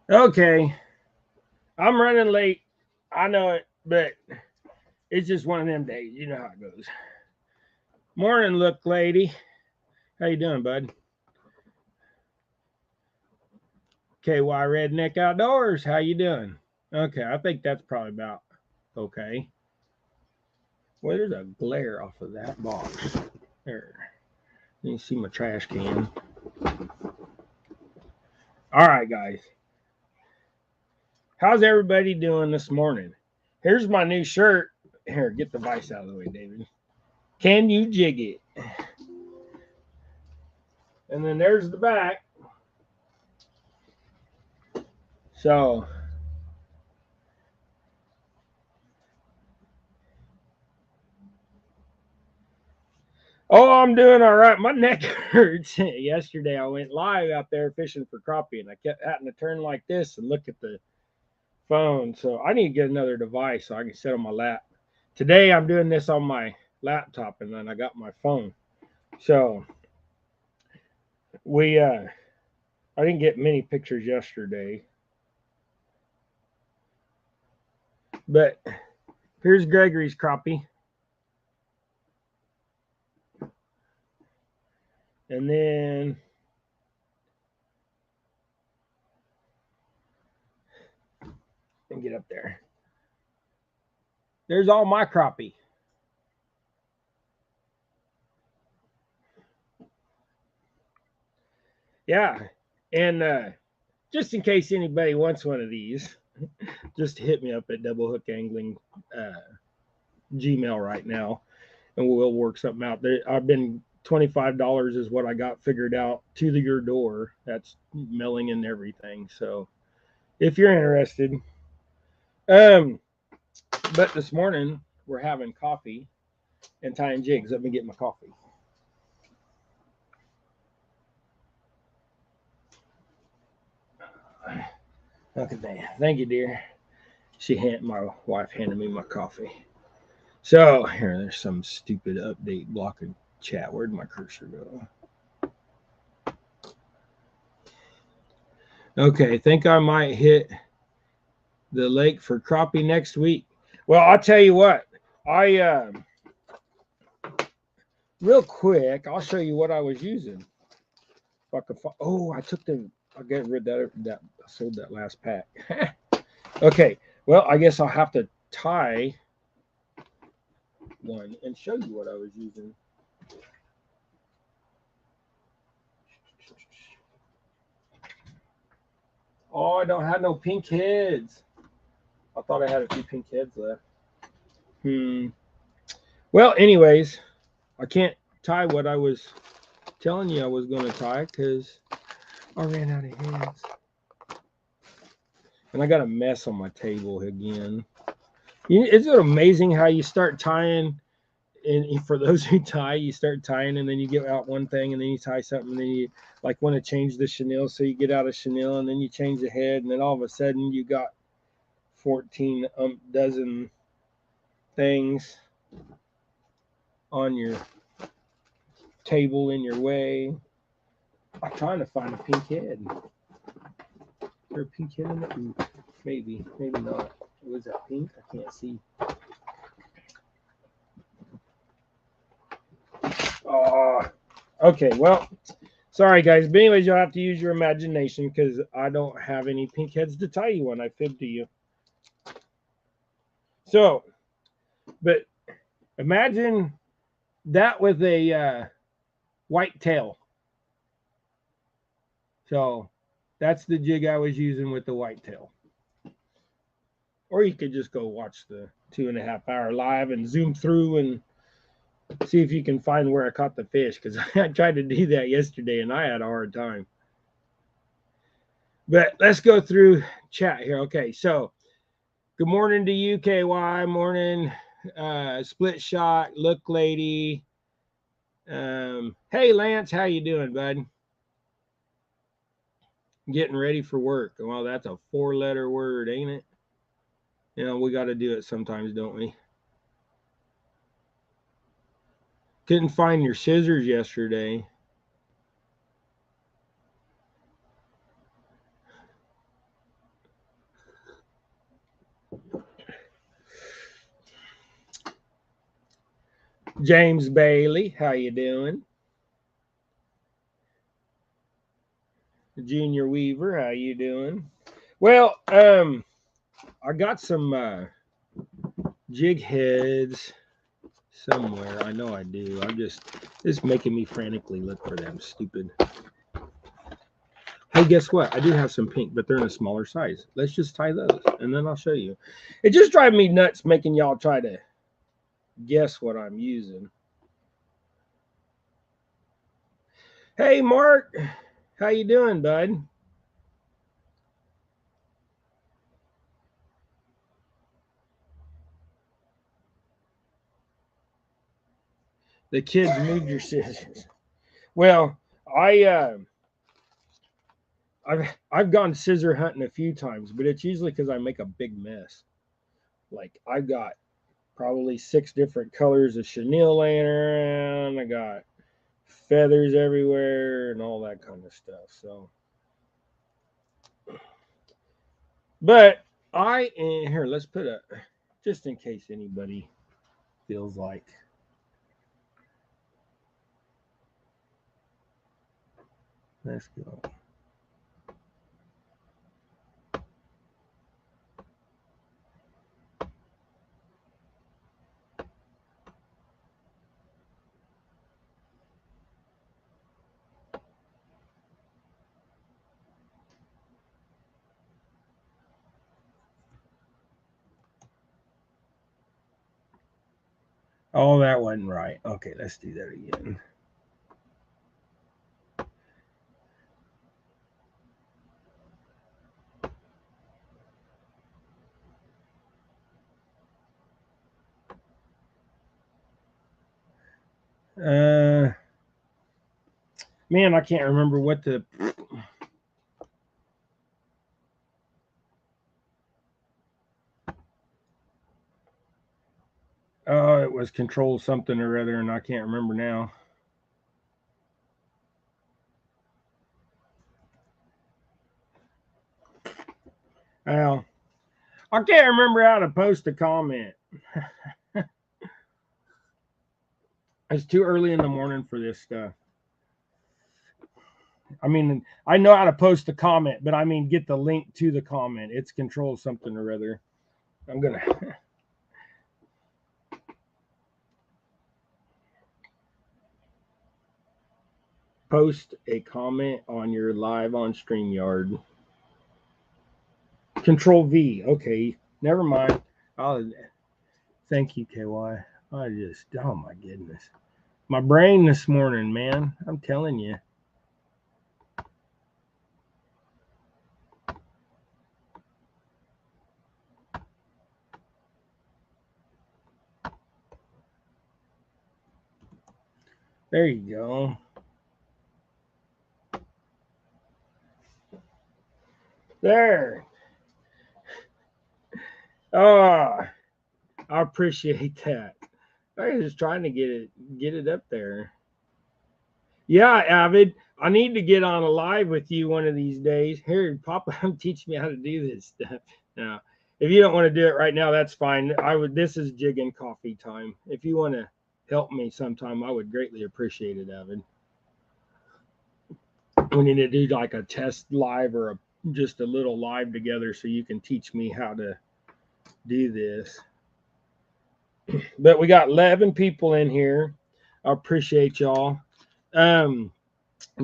Okay, I'm running late. I know it, but it's just one of them days. You know how it goes. Morning, look, lady. How you doing, bud? KY Redneck Outdoors. How you doing? Okay, I think that's probably about okay. Well, there's a glare off of that box. There. You can see my trash can. All right, guys. How's everybody doing this morning? Here's my new shirt. Here, get the vice out of the way, David. Can you jig it? And then there's the back. So, oh, I'm doing all right. My neck hurts. Yesterday, I went live out there fishing for crappie, and I kept having to turn like this and look at the phone. So, I need to get another device so I can sit on my lap. Today, I'm doing this on my laptop, and then I got my phone. So, I didn't get many pictures yesterday, but here's Gregory's crappie. And then and get up there. There's all my crappie. Yeah. And just in case anybody wants one of these, just hit me up at Double Hook Angling Gmail right now, and we'll work something out. I've been $25 is what I got figured out to your door. That's mailing and everything. So if you're interested, um, but this morning we're having coffee and tying jigs. Let me get my coffee. Okay, thank you, dear. My wife handed me my coffee. So here, there's some stupid update blocking chat. Where'd my cursor go? Okay, I think I might hit the lake for crappie next week. Well, I'll tell you what. I real quick, I'll show you what I was using. If I could, oh, I took the. I got rid of that. I sold that last pack. Okay, well, I guess I'll have to tie one and show you what I was using. Oh, I don't have no pink heads. I thought I had a few pink heads left. Well, anyways, I can't tie what I was telling you I was going to tie because I ran out of heads. And I got a mess on my table again. Isn't it amazing how you start tying? And for those who tie, you start tying, and then you get out one thing, and then you tie something, and then you like want to change the chenille, so you get out a chenille, and then you change the head, and then all of a sudden you got 14 dozen things on your table in your way. I'm trying to find a pink head. Is there a pink head in it? Maybe not. Was that pink? I can't see. Oh, okay. Well, sorry guys. But anyways, you'll have to use your imagination because I don't have any pink heads to tie you when I fib to you. So, but imagine that with a white tail. So that's the jig I was using with the white tail. Or you could just go watch the 2.5 hour live and zoom through and see if you can find where I caught the fish because I tried to do that yesterday and I had a hard time. But let's go through chat here. Okay, so good morning to you, KY. Morning, Split Shot, Look Lady. Hey, Lance, how you doing, bud? Getting ready for work. Well, that's a 4-letter word, ain't it? You know, we got to do it sometimes, don't we? Couldn't find your scissors yesterday. James Bailey, how you doing? Junior Weaver, how you doing? Well, I got some jig heads somewhere. I know I do. It's making me frantically look for them. Stupid. Hey, guess what? I do have some pink, but they're in a smaller size. Let's just tie those, and then I'll show you. It just drives me nuts making y'all try to guess what I'm using. Hey, Mark, how you doing, bud? The kids moved your scissors. Well, I I've gone scissor hunting a few times, but it's usually because I make a big mess. Like I've got probably 6 different colors of chenille laying around. I got feathers everywhere and all that kind of stuff. So, but here. Let's put a just in case anybody feels like. Let's go. Oh, that wasn't right. Okay, let's do that again. Man, I can't remember what the. Oh, it was control something or other, and I can't remember now. Well, I can't remember how to post a comment. It's too early in the morning for this stuff. I mean, I know how to post a comment, but I mean, get the link to the comment. It's control something or other. I'm going to post a comment on your live on StreamYard. Control V. Okay, never mind. Thank you, KY. Oh my goodness. My brain this morning, man. I'm telling you. There you go. There. Oh, I appreciate that. I was just trying to get it up there. Yeah, Avid. I need to get on a live with you one of these days. Here, Papa, teach me how to do this stuff. Now, if you don't want to do it right now, that's fine. This is jig and coffee time. If you want to help me sometime, I would greatly appreciate it, Avid. We need to do like a test live or just a little live together so you can teach me how to do this. But we got 11 people in here. I appreciate y'all. Now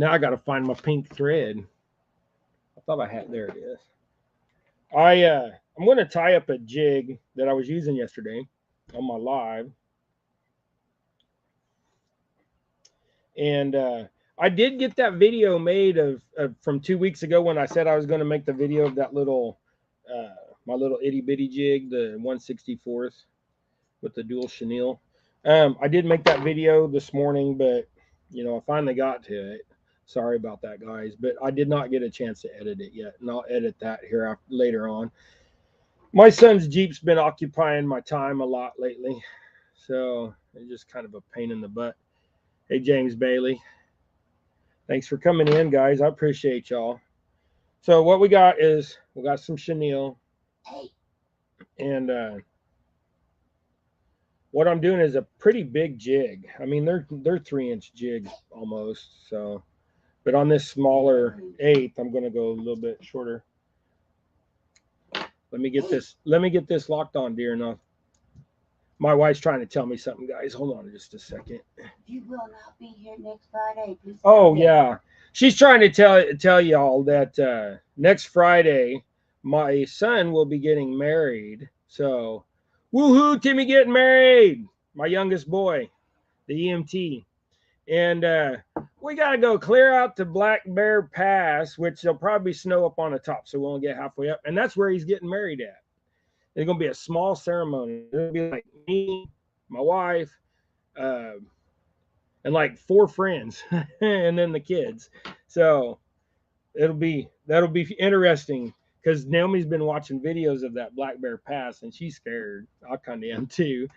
I got to find my pink thread. I thought I had. There it is. I'm going to tie up a jig that I was using yesterday on my live, and I did get that video made of from 2 weeks ago when I said I was going to make the video of that little my little itty bitty jig, the 1/64th with the dual chenille. I did make that video this morning, but I finally got to it. Sorry about that, guys, but I did not get a chance to edit it yet, and I'll edit that here later on. My son's Jeep's been occupying my time a lot lately, so it's just kind of a pain in the butt. Hey, James Bailey, thanks for coming in, guys. I appreciate y'all. So what we got is we got some chenille, and what I'm doing is a pretty big jig. I mean, they're 3-inch jigs almost. So, but on this smaller 1/8, I'm going to go a little bit shorter. Let me get this. Let me get this locked on, dear enough. My wife's trying to tell me something, guys. Hold on just a second. You will not be here next Friday. Please. Oh yeah, she's trying to tell y'all that next Friday my son will be getting married. So, woohoo, Timmy getting married! My youngest boy, the EMT, and we got to go clear out to Black Bear Pass, which there'll probably snow up on the top, so we'll get halfway up, and that's where he's getting married at. It's gonna be a small ceremony. It'll be like me, my wife, uh, and like 4 friends, and then the kids. So that'll be interesting because Naomi's been watching videos of that Black Bear Pass, and she's scared. I kind of am too.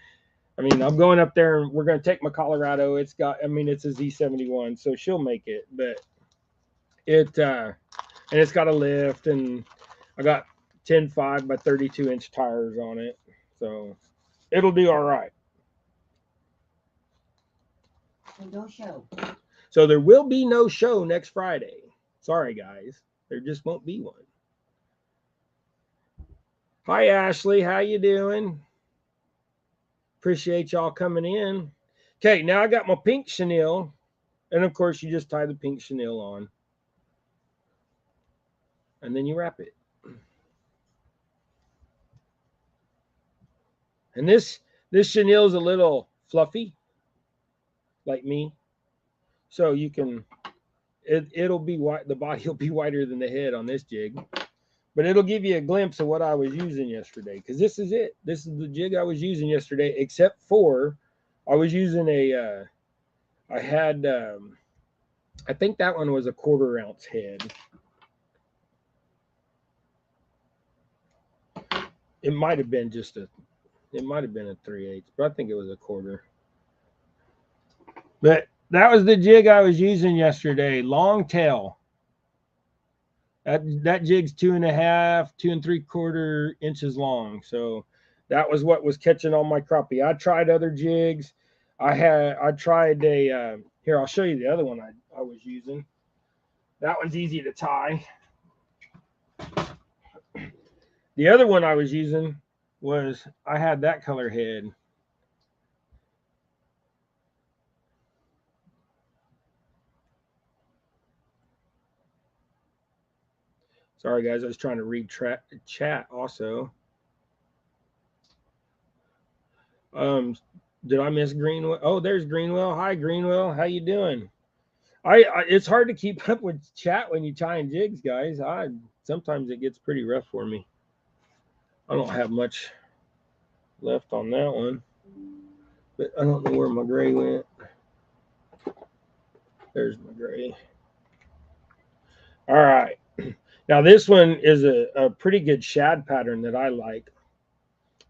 I mean, I'm going up there, and we're going to take my Colorado. It's got, I mean, it's a Z71, so she'll make it, but and it's got a lift, and I got 10.5 by 32-inch tires on it, so it'll do all right. No show. So there will be no show next Friday. Sorry, guys. There just won't be one. Hi, Ashley. How you doing? Appreciate y'all coming in. Okay, now I got my pink chenille. And, of course, you just tie the pink chenille on. And then you wrap it. And this chenille is a little fluffy, like me. So you can, it'll be white. The body will be whiter than the head on this jig. But it'll give you a glimpse of what I was using yesterday. Because this is it. This is the jig I was using yesterday, except for I was using I had, I think that one was a 1/4 ounce head. It might have been it might have been a 3/8, but I think it was a 1/4. But that was the jig I was using yesterday, long tail. That jig's 2.5, 2 3/4 inches long. So that was what was catching on my crappie. I tried other jigs. I tried a here, I'll show you the other one I was using. That one's easy to tie. The other one I was using was I had that color head. Sorry, guys. I was trying to read chat also. Did I miss Greenwell? Oh, there's Greenwell. Hi, Greenwell. How you doing? It's hard to keep up with chat when you're tying jigs, guys. Sometimes it gets pretty rough for me. I don't have much left on that one, but I don't know where my gray went. There's my gray. All right. Now this one is a pretty good shad pattern that I like.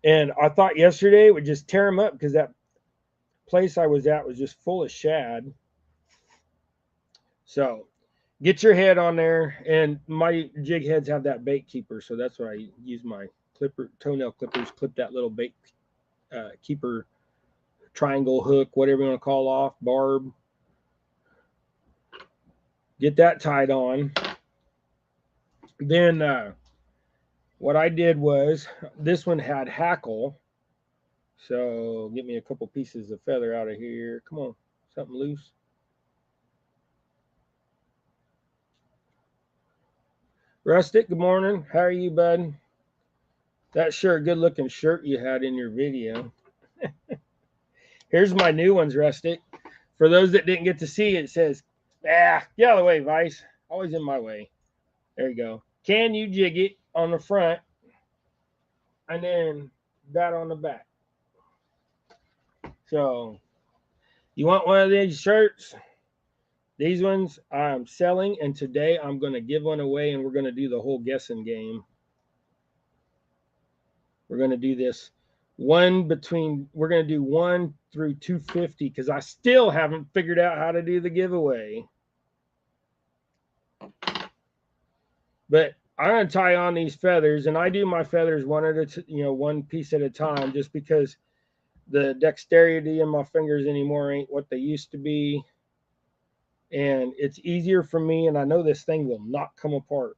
And I thought yesterday it would just tear them up because that place I was at was just full of shad. So get your head on there. And my jig heads have that bait keeper. So that's why I use my toenail clippers, clip that little bait keeper triangle hook, whatever you want to call off, barb. Get that tied on. Then what I did was, this one had hackle. So get me a couple pieces of feather out of here. Come on, something loose. Rustic, good morning. How are you, bud? That sure good looking shirt you had in your video. Here's my new ones, Rustic. For those that didn't get to see, it says, get out of the way, Vice. Always in my way. There you go. Can you jig it on the front and then that on the back? So you want one of these shirts? These ones I'm selling, and today I'm going to give one away, and we're going to do the whole guessing game. We're going to do this we're going to do 1 through 250 because I still haven't figured out how to do the giveaway. But I'm going to tie on these feathers, and I do my feathers one piece at a time, just because The dexterity in my fingers anymore ain't what they used to be. And it's easier for me, and I know this thing will not come apart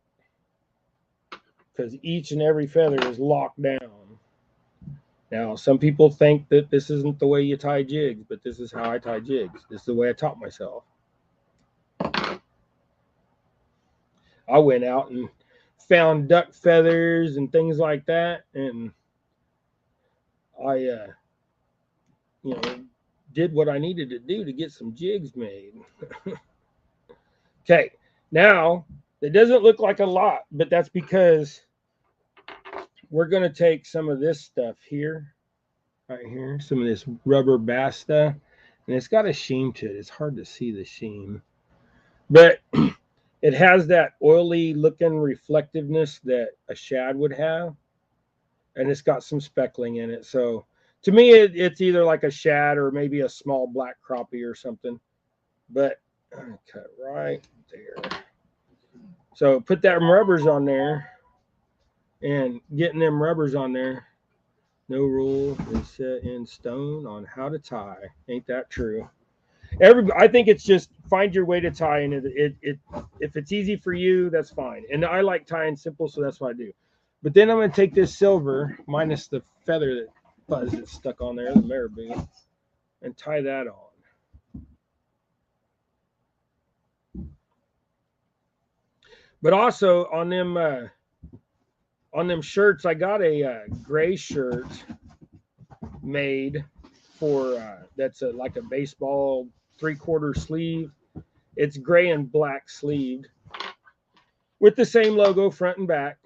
because each and every feather is locked down. Now, some people think that this isn't the way you tie jigs, but this is how I tie jigs. This is the way I taught myself. I went out and found duck feathers and things like that, and I, did what I needed to do to get some jigs made. Okay, now it doesn't look like a lot, but that's because we're going to take some of this stuff here, right here, some of this rubber basta, and it's got a sheen to it. It's hard to see the sheen, but it has that oily looking reflectiveness that a shad would have, and it's got some speckling in it. So to me, it's either like a shad or maybe a small black crappie or something, but I'm gonna cut right there. So put that rubbers on there, and getting them rubbers on there. No rule is set in stone on how to tie. Ain't that true? I think it's just find your way to tie, and it if it's easy for you, that's fine. And I like tying simple, so that's what I do. But then I'm gonna take this silver minus the feather that fuzz that's stuck on there, the marabou, and tie that on. But also on them shirts, I got a gray shirt made for that's like a baseball 3/4 sleeve. It's gray and black sleeved with the same logo front and back.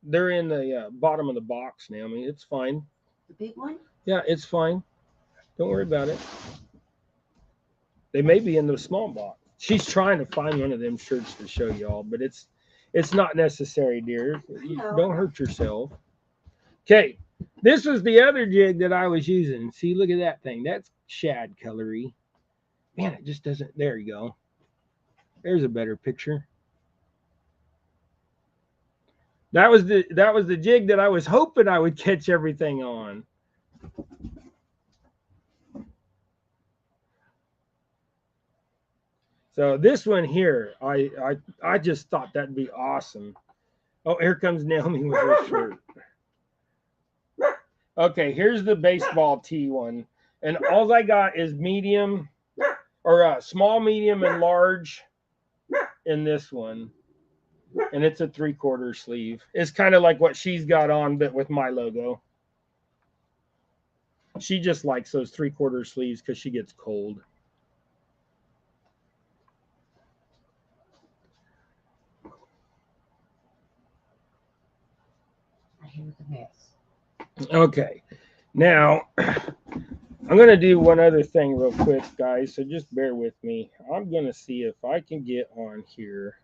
They're in the bottom of the box now. I mean, it's fine. The big one? Yeah, it's fine. Don't worry about it. They may be in the small box. She's trying to find one of them shirts to show y'all, but it's not necessary, dear. Don't hurt yourself. Okay, this was the other jig that I was using. See, look at that thing. That's shad colory. Man, it just doesn't. There you go. There's a better picture. That was the jig that I was hoping I would catch everything on. So this one here, I just thought that'd be awesome. Oh, here comes Naomi with her shirt. Okay, here's the baseball tee one, and all I got is medium, or small, medium, and large in this one, and it's a 3/4 sleeve. It's kind of like what she's got on, but with my logo. She just likes those 3/4 sleeves because she gets cold. Here's the mess. Okay, now I'm going to do one other thing real quick, guys, so just bear with me. I'm going to see if I can get on here.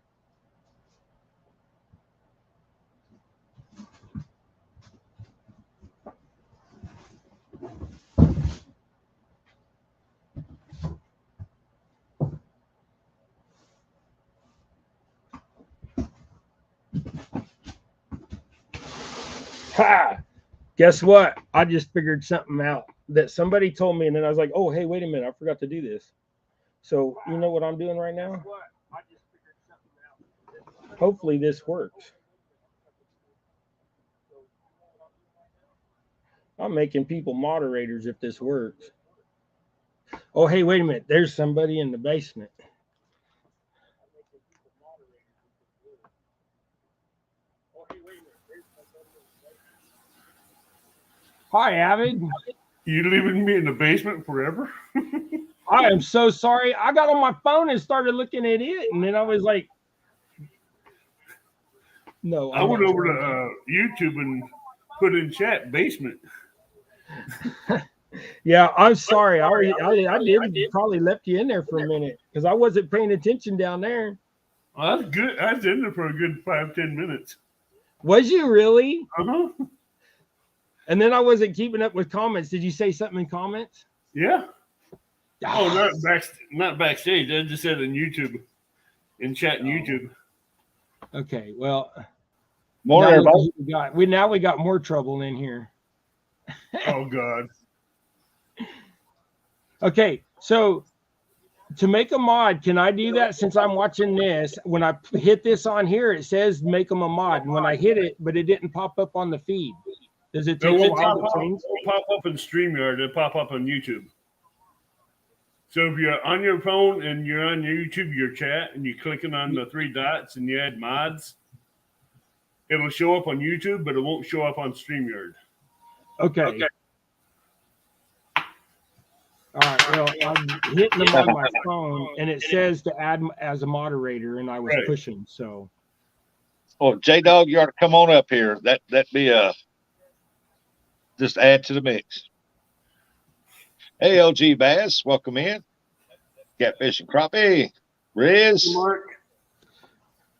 Ha! Guess what? I just figured something out that somebody told me, and then I was like, oh, hey, wait a minute. I forgot to do this. So you know what I'm doing right now? Hopefully this works. I'm making people moderators if this works. Oh, hey, wait a minute. There's somebody in the basement. Hi, Avid. You leaving me in the basement forever? I am so sorry. I got on my phone and started looking at it, and then I was like, no. I went over to YouTube and put in chat basement. Yeah, I'm sorry. I did probably left you in there for a minute because I wasn't paying attention down there. Well, that's good. I was in there for a good 5-10 minutes. Was you really? Uh-huh. And then I wasn't keeping up with comments. Did you say something in comments? Yeah. Oh, not backstage. I just said in YouTube, in chat in YouTube. Okay, well, More now we got more trouble in here. Oh God. Okay, so to make a mod, can I do that since I'm watching this? When I hit this on here, it says make them a mod. And when I hit it, but it didn't pop up on the feed. Does it take a while to change? It'll pop up in StreamYard. It'll pop up on YouTube. So if you're on your phone and you're on your YouTube, your chat, and you're clicking on the three dots and you add mods, it'll show up on YouTube, but it won't show up on StreamYard. Okay. All right. Well, I'm hitting them on my phone, and it says to add as a moderator, and I was pushing. So. Oh, J Dog, you ought to come on up here. That'd be just add to the mix. Hey, LG Bass, welcome in. Catfish and crappie, Riz.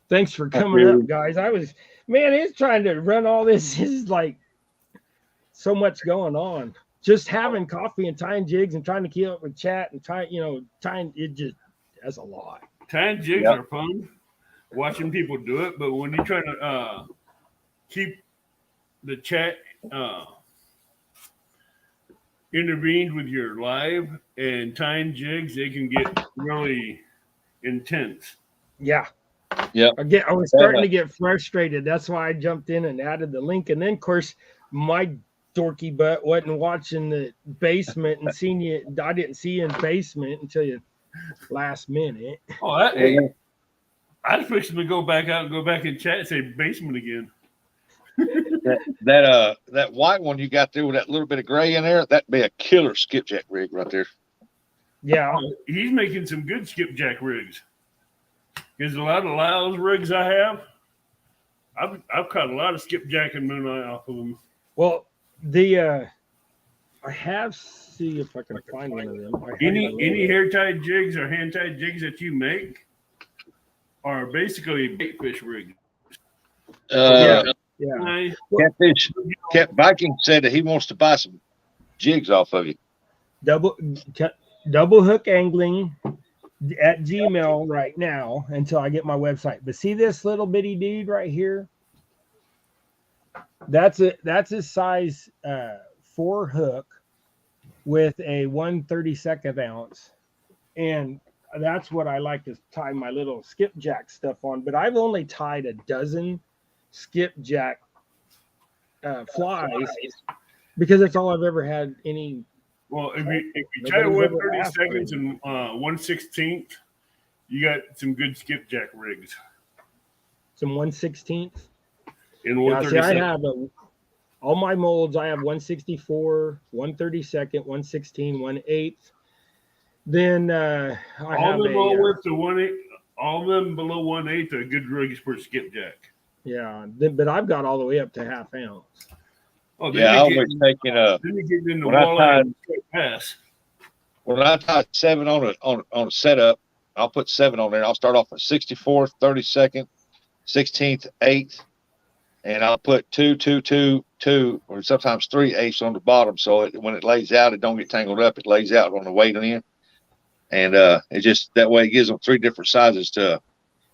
Thanks for coming up, guys. It's trying to run all this. This is like so much going on. Just having coffee and tying jigs and trying to keep up with chat and tying it just that's a lot. Tying jigs are fun, watching people do it, but when you're trying to keep the chat intervened with your live and tying jigs, they can get really intense. Yeah. Yeah. I was starting to get frustrated. That's why I jumped in and added the link. And then, of course, my dorky butt wasn't watching the basement and seeing you. I didn't see you in basement until you last minute. Oh, I was fixing to go back out and go back in chat and say basement again. That white one you got there with that little bit of gray in there, that'd be a killer skipjack rig right there. Yeah. He's making some good skipjack rigs. There's a lot of Lyle's rigs I have. I've caught a lot of skipjack and moonlight off of them. Well, I have see if I can find one of them. Any hair tied jigs or hand tied jigs that you make are basically bait fish rigs. Yeah. Catfish. Viking said that he wants to buy some jigs off of you. Double hook angling at Gmail right now until I get my website. But see this little bitty dude right here? That's a size 4 hook with a 1/32 ounce, and that's what I like to tie my little skipjack stuff on. But I've only tied a dozen skipjack flies because that's all I've ever had any. Well, if you tie 1/32 and 1/16, you got some good skipjack rigs. Some 1/16. In 1/32. I have all my molds. I have 1/64, 1/32, 1/16, 1/8. Then all of them below 1/8 are good rigs for skipjack. Yeah, but I've got all the way up to half ounce. Oh, yeah, I was taking when I tie 7 on a setup, I'll put 7 on there. I'll start off at 64th, 32nd, 16th, 8th, and I'll put 2, 2, 2, 2, or sometimes 3/8 on the bottom. So when it lays out, it don't get tangled up. It lays out on the weight end, and it just that way it gives them 3 different sizes to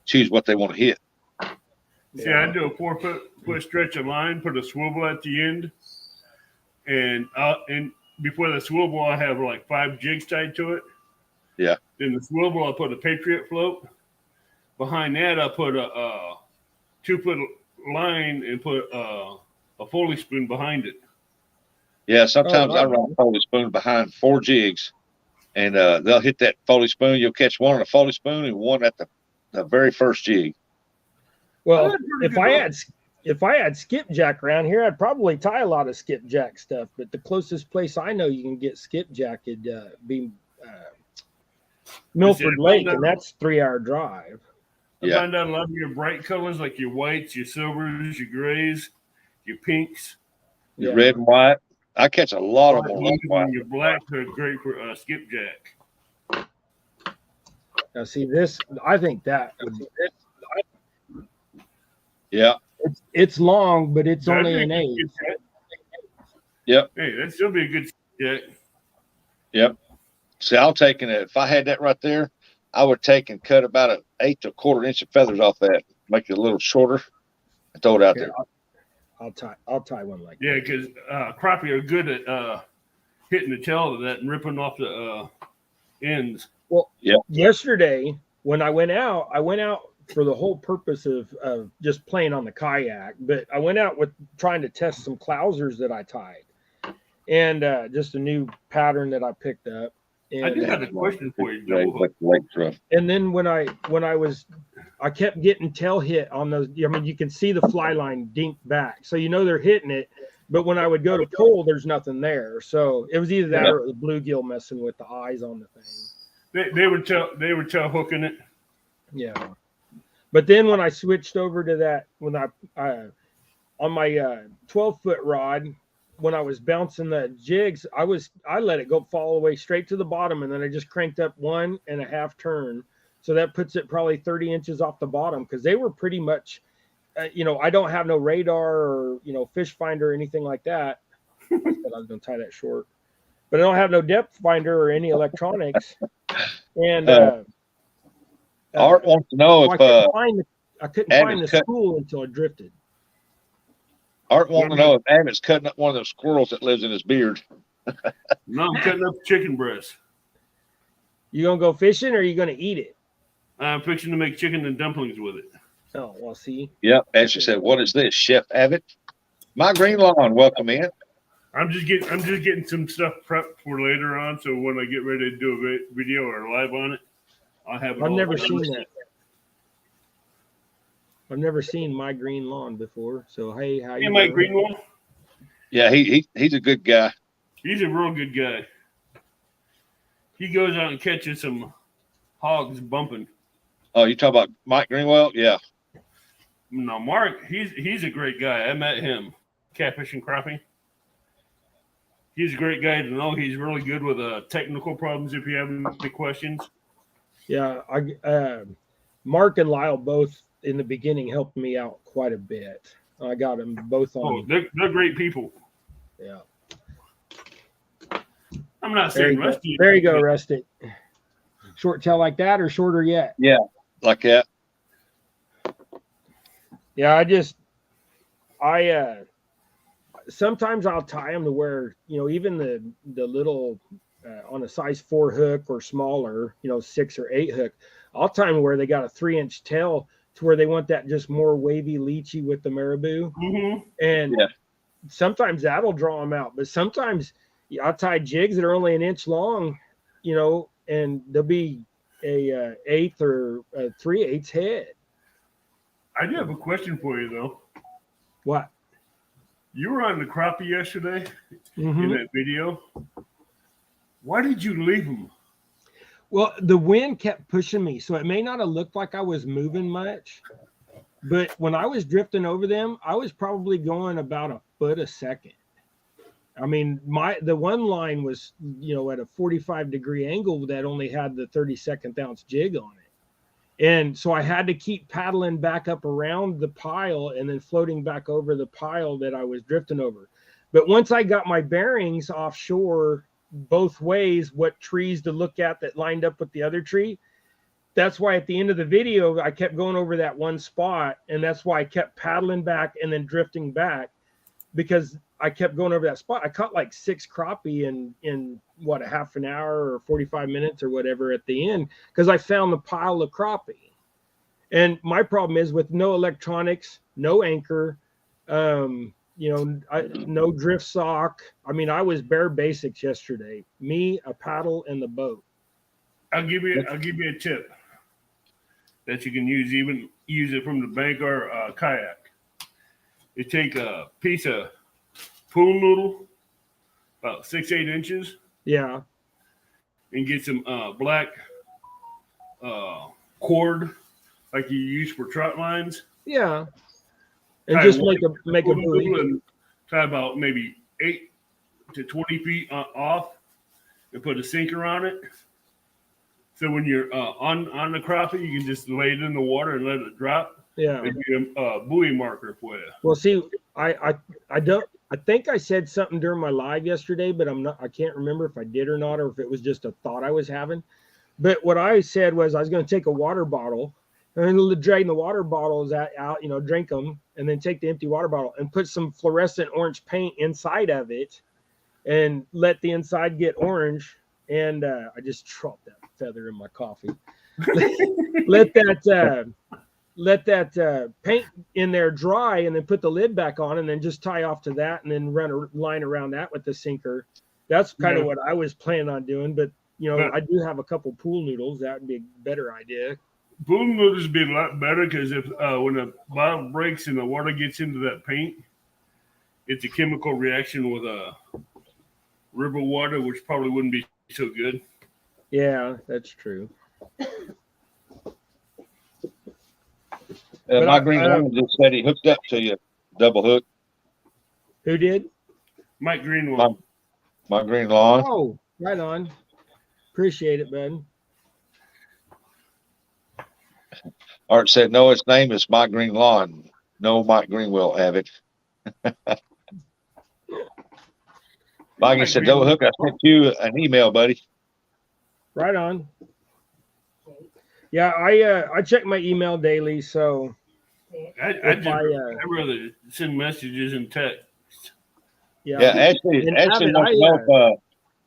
choose what they want to hit. See, I do a 4-foot stretch of line, put a swivel at the end, and before the swivel, I have like 5 jigs tied to it. Yeah. Then the swivel, I put a Patriot float. Behind that, I put a 2-foot line and put a Foley spoon behind it. Yeah, sometimes I run a Foley spoon behind 4 jigs, and they'll hit that Foley spoon. You'll catch one on a Foley spoon and one at the very first jig. Well, if I had skipjack around here, I'd probably tie a lot of skipjack stuff. But the closest place I know you can get skipjack would be Milford Lake, and that's 3-hour drive. I find out a lot of your bright colors, like your whites, your silvers, your grays, your pinks, your red and white. I catch a lot of them. Your blacks are great for skipjack. Now, see this. I think that would be it. Yeah. It's long, but it's only an 8. Yep. Hey, that'd still be a good skipjack. Yep. See, I'll take it. If I had that right there, I would take and cut about an 1/8 to 1/4 inch of feathers off that, make it a little shorter, and throw it out there. I'll tie one like that. Yeah, because crappie are good at hitting the tail of that and ripping off the ends. Well, Yeah. yesterday when I went out for the whole purpose of just playing on the kayak, but I went out with trying to test some clousers that I tied, and just a new pattern that I picked up. And, I do have a question for you, Joe. and then when I kept getting tail hit on those. I mean, you can see the fly line dink back, so you know they're hitting it. But when I would go to pull, there's nothing there. So it was either that or it was bluegill messing with the eyes on the thing. They were tail hooking it. Yeah. But then when I switched over to that, when I on my 12-foot rod, when I was bouncing the jigs, I let it go fall away straight to the bottom, and then I just cranked up 1.5 turn. So that puts it probably 30 inches off the bottom, because they were pretty much, I don't have no radar or, fish finder or anything like that. I said I was going to tie that short, but I don't have no depth finder or any electronics. And Art wants to know if I couldn't find the school until I drifted. Art wants to know if Abbott's cutting up one of those squirrels that lives in his beard. No, I'm cutting up chicken breast. You gonna go fishing or are you gonna eat it? I'm fixing to make chicken and dumplings with it. Oh, well, see. Yep. And she said, "What is this, Chef Abbott?" My green lawn, welcome in. I'm just getting some stuff prepped for later on, so when I get ready to do a video or live on it, I'll have it. I've never seen that. I've never seen My Green Lawn before. So hey, how you? My green lawn. Yeah, he's a good guy. He's a real good guy. He goes out and catches some hogs bumping. Oh, you talk about Mike Greenwell? Yeah. No, Mark, he's a great guy. I met him, catfish and crappie. He's a great guy to know. He's really good with technical problems if you have any questions. Yeah, Mark and Lyle both in the beginning helped me out quite a bit. I got them both on. Oh, they're great people. Yeah. I'm not saying Rusty. There you go, Rusty. Short tail like that or shorter yet? Yeah, like that. Yeah, sometimes I'll tie them to where, even the little on a size 4 hook or smaller, 6 or 8 hook, I'll tie them where they got a 3-inch tail to where they want that just more wavy leechy with the marabou. Mm-hmm. And sometimes that'll draw them out, but sometimes I'll tie jigs that are only 1 inch long, and they'll be a 1/8 or a 3/8 head. I do have a question for you though. What? You were on the crappie yesterday Mm-hmm. in that video. Why did you leave them? Well, the wind kept pushing me, so it may not have looked like I was moving much, but when I was drifting over them, I was probably going about a foot a second. I mean, the one line was, at a 45-degree angle that only had the 32nd ounce jig on it. And so I had to keep paddling back up around the pile and then floating back over the pile that I was drifting over. But once I got my bearings offshore both ways, what trees to look at that lined up with the other tree, that's why at the end of the video, I kept going over that one spot. And that's why I kept paddling back and then drifting back, because I kept going over that spot. I caught like 6 crappie in what, a half an hour or 45 minutes or whatever at the end, because I found the pile of crappie. And my problem is with no electronics, no anchor, no drift sock. I mean, I was bare basics yesterday. Me, a paddle, and the boat. I'll give you a tip that you can use, even use it from the bank or kayak. You take a piece of pool noodle, about 6-8 inches. Yeah. And get some black cord like you use for trot lines. Yeah. And just make a buoy. And tie about maybe 8 to 20 feet off and put a sinker on it. So when you're on the crappie, you can just lay it in the water and let it drop. Yeah. It'd be a buoy marker for you. Well, see, I think I said something during my live yesterday, but I can't remember if I did or not, or if it was just a thought I was having. But what I said was I was going to take a water bottle and drain the water bottles out, drink them, and then take the empty water bottle and put some fluorescent orange paint inside of it and let the inside get orange. And I just dropped that feather in my coffee. let that paint in there dry, and then put the lid back on, and then just tie off to that, and then run a line around that with the sinker. That's kind of what I was planning on doing. But I do have a couple pool noodles. That would be a better idea. Pool noodles would be a lot better because if when the bottle breaks and the water gets into that paint, it's a chemical reaction with river water, which probably wouldn't be so good. Yeah, that's true. My green line just said he hooked up to you, double hook. Who did? Mike Greenwell. My green lawn. Oh, right on. Appreciate it, bud. Art said, no, its name is My Green Lawn. No, Mike Green will have it. Mike said, double hook, I sent you an email, buddy. Right on. Yeah, I check my email daily, so I'd rather send messages and text. Yeah, actually,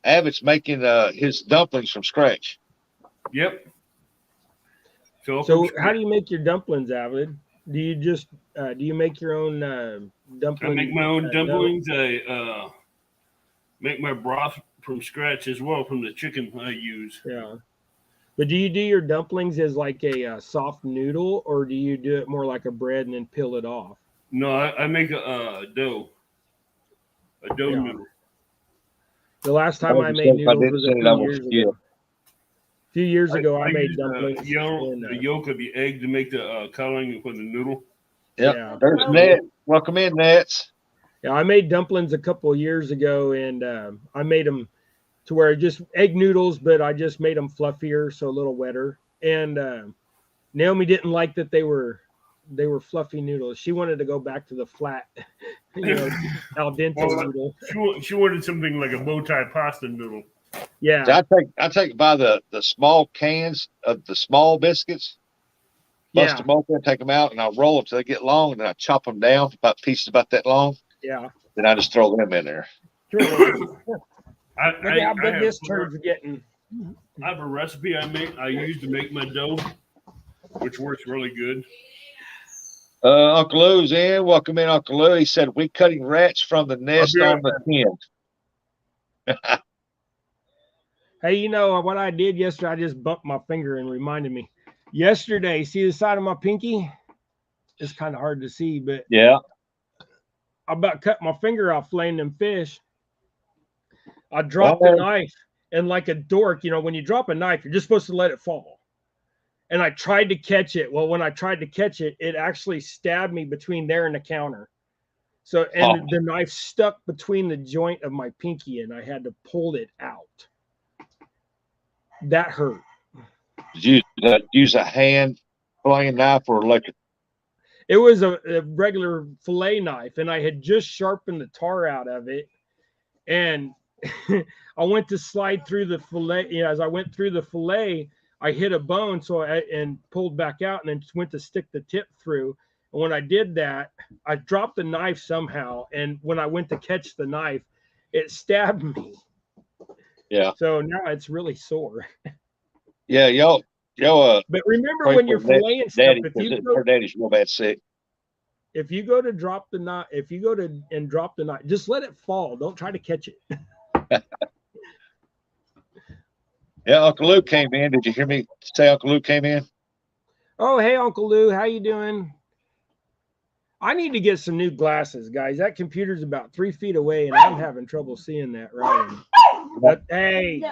Abbott's making his dumplings from scratch. Yep. So how do you make your dumplings, Avid? Do you just do you make your own dumplings? I make my own dumplings. I make my broth from scratch as well from the chicken I use. Yeah. But do you do your dumplings as like a soft noodle, or do you do it more like a bread and then peel it off? No, I make a dough. A dough noodle. The last time I made noodles was a few years ago. A few years ago, I made dumplings. The yolk of the egg to make the coloring for the noodle. Yep. Yeah. There's Ned. Welcome in, Nets. Yeah, I made dumplings a couple of years ago, and I made them to where just egg noodles, but I just made them fluffier, so a little wetter. And Naomi didn't like that they were fluffy noodles. She wanted to go back to the flat, al dente noodle. She wanted something like a bow tie pasta noodle. Yeah. So I take by the small cans of the small biscuits, bust them open, take them out, and I roll them till they get long, and then I chop them down about pieces about that long. Yeah. Then I just throw them in there. Look at how big this turd's getting. I have a recipe I use to make my dough, which works really good. Uncle Lou's in. Welcome in, Uncle Lou. He said, we cutting rats from the nest on the tin. Hey, what I did yesterday? I just bumped my finger and reminded me. Yesterday, see the side of my pinky? It's kind of hard to see, but yeah, I about cut my finger off filleting them fish. I dropped the knife, and like a dork, when you drop a knife, you're just supposed to let it fall. And I tried to catch it. Well, when I tried to catch it, it actually stabbed me between there and the counter. So, and the knife stuck between the joint of my pinky, and I had to pull it out. That hurt. Did you use a hand filleting knife or electric? It was a regular fillet knife, and I had just sharpened the tar out of it. And I went to slide through the fillet. As I went through the fillet, I hit a bone, and pulled back out, and then went to stick the tip through. And when I did that, I dropped the knife somehow. And when I went to catch the knife, it stabbed me. Yeah. So now it's really sore. Yeah, y'all. But remember when you're filleting stuff, her daddy's real bad sick. If you go to drop the knife, drop the knife, just let it fall. Don't try to catch it. Yeah, Uncle Lou came in. Did you hear me say Uncle Lou came in? Oh, hey, Uncle Lou, how you doing? I need to get some new glasses, guys. That computer's about 3 feet away, and I'm having trouble seeing that writing. Hey,